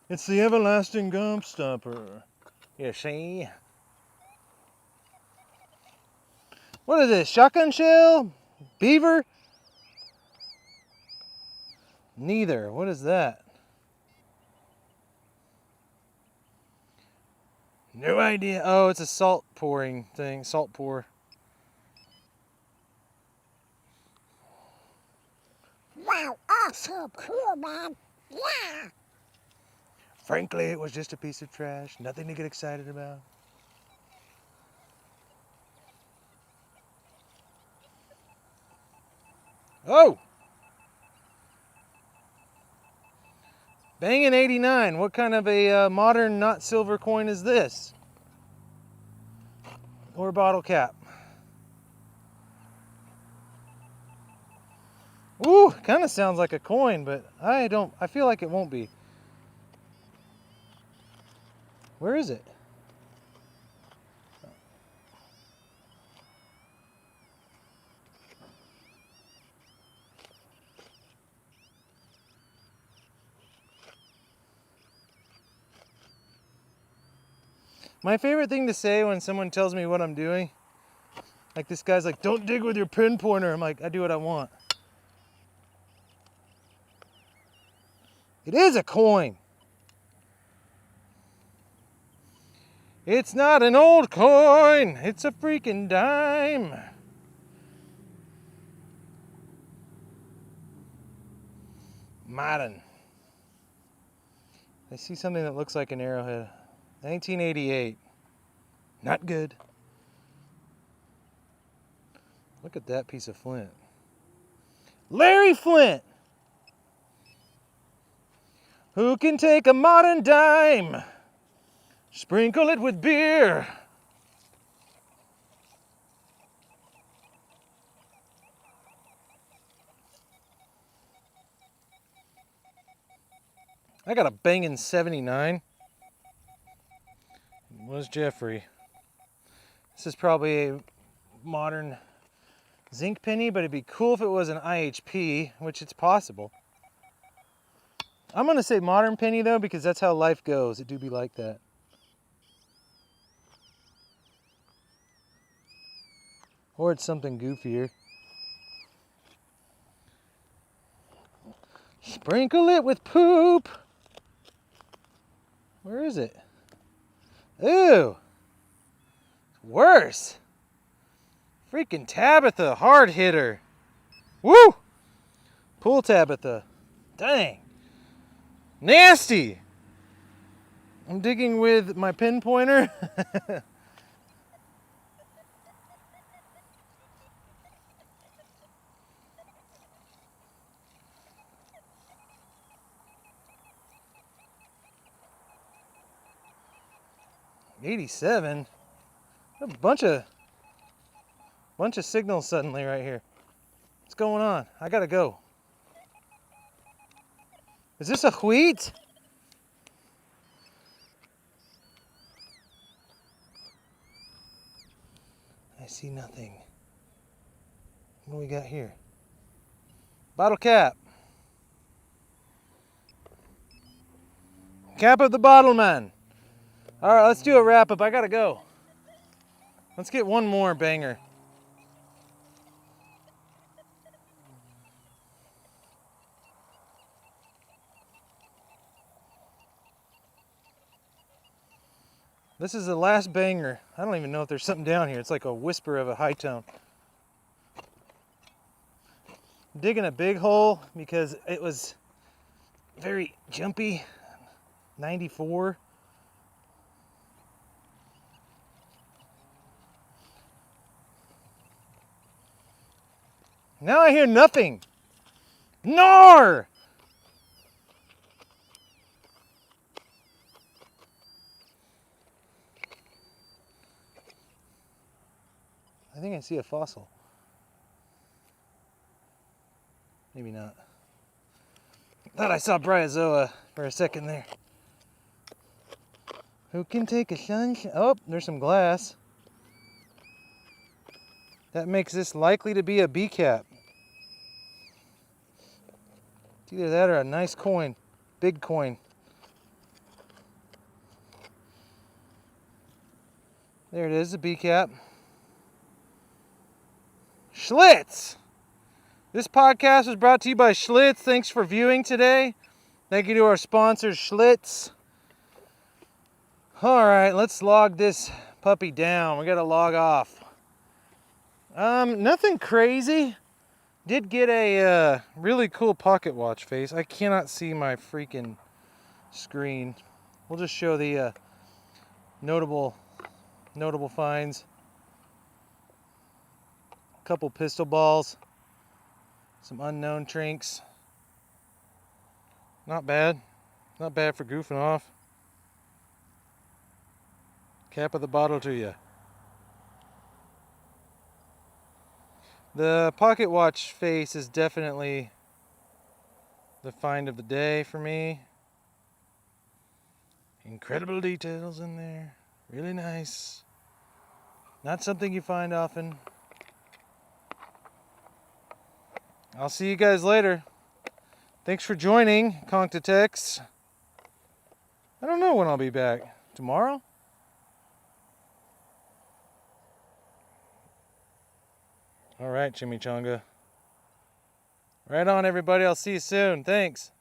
Speaker 1: It's the everlasting gump stopper. You see? What is this? Shotgun shell? Beaver? Neither. What is that? No idea. Oh, it's a salt pouring thing. Salt pour.
Speaker 2: Wow, oh, so cool, man. Yeah.
Speaker 1: Frankly, it was just a piece of trash. Nothing to get excited about. Oh! Bangin' 89. What kind of a modern not silver coin is this? Or bottle cap? Ooh, kind of sounds like a coin, but I feel like it won't be. Where is it? My favorite thing to say when someone tells me what I'm doing, like this guy's like, don't dig with your pinpointer. I'm like, I do what I want. It is a coin. It's not an old coin. It's a freaking dime. Modern. I see something that looks like an arrowhead. 1988. Not good. Look at that piece of flint. Larry Flint! Who can take a modern dime? Sprinkle it with beer. I got a banging 79. Was Jeffrey. This is probably a modern zinc penny, but it'd be cool if it was an IHP, which it's possible. I'm gonna say modern penny though, because that's how life goes. It do be like that. Or it's something goofier. Sprinkle it with poop. Where is it? Ooh. It's worse. Freaking Tabitha, hard hitter. Woo! Pool Tabitha. Dang. Nasty. I'm digging with my pinpointer. '87. A bunch of signals suddenly right here. What's going on? I gotta go. Is this a wheat? I see nothing. What do we got here? Bottle cap. Cap of the bottle, man. All right, let's do a wrap up. I gotta go. Let's get one more banger. This is the last banger. I don't even know if there's something down here. It's like a whisper of a high tone. I'm digging a big hole because it was very jumpy. 94. Now I hear nothing. Nor! I think I see a fossil. Maybe not. Thought I saw bryozoa for a second there. Who can take a sunshine? Oh, there's some glass. That makes this likely to be a B cap. It's either that or a nice coin. Big coin. There it is, a B cap. Schlitz! This podcast was brought to you by Schlitz. Thanks for viewing today. Thank you to our sponsor, Schlitz. Alright, let's log this puppy down. We gotta log off. Nothing crazy. Did get a really cool pocket watch face. I cannot see my freaking screen. We'll just show the notable finds. A couple pistol balls. Some unknown trinks. Not bad. Not bad for goofing off. Cap of the bottle to you. The pocket watch face is definitely the find of the day for me. Incredible details in there. Really nice. Not something you find often. I'll see you guys later. Thanks for joining Conch Detects. I don't know when I'll be back. Tomorrow? All right, Chimichanga. Right on, everybody. I'll see you soon. Thanks.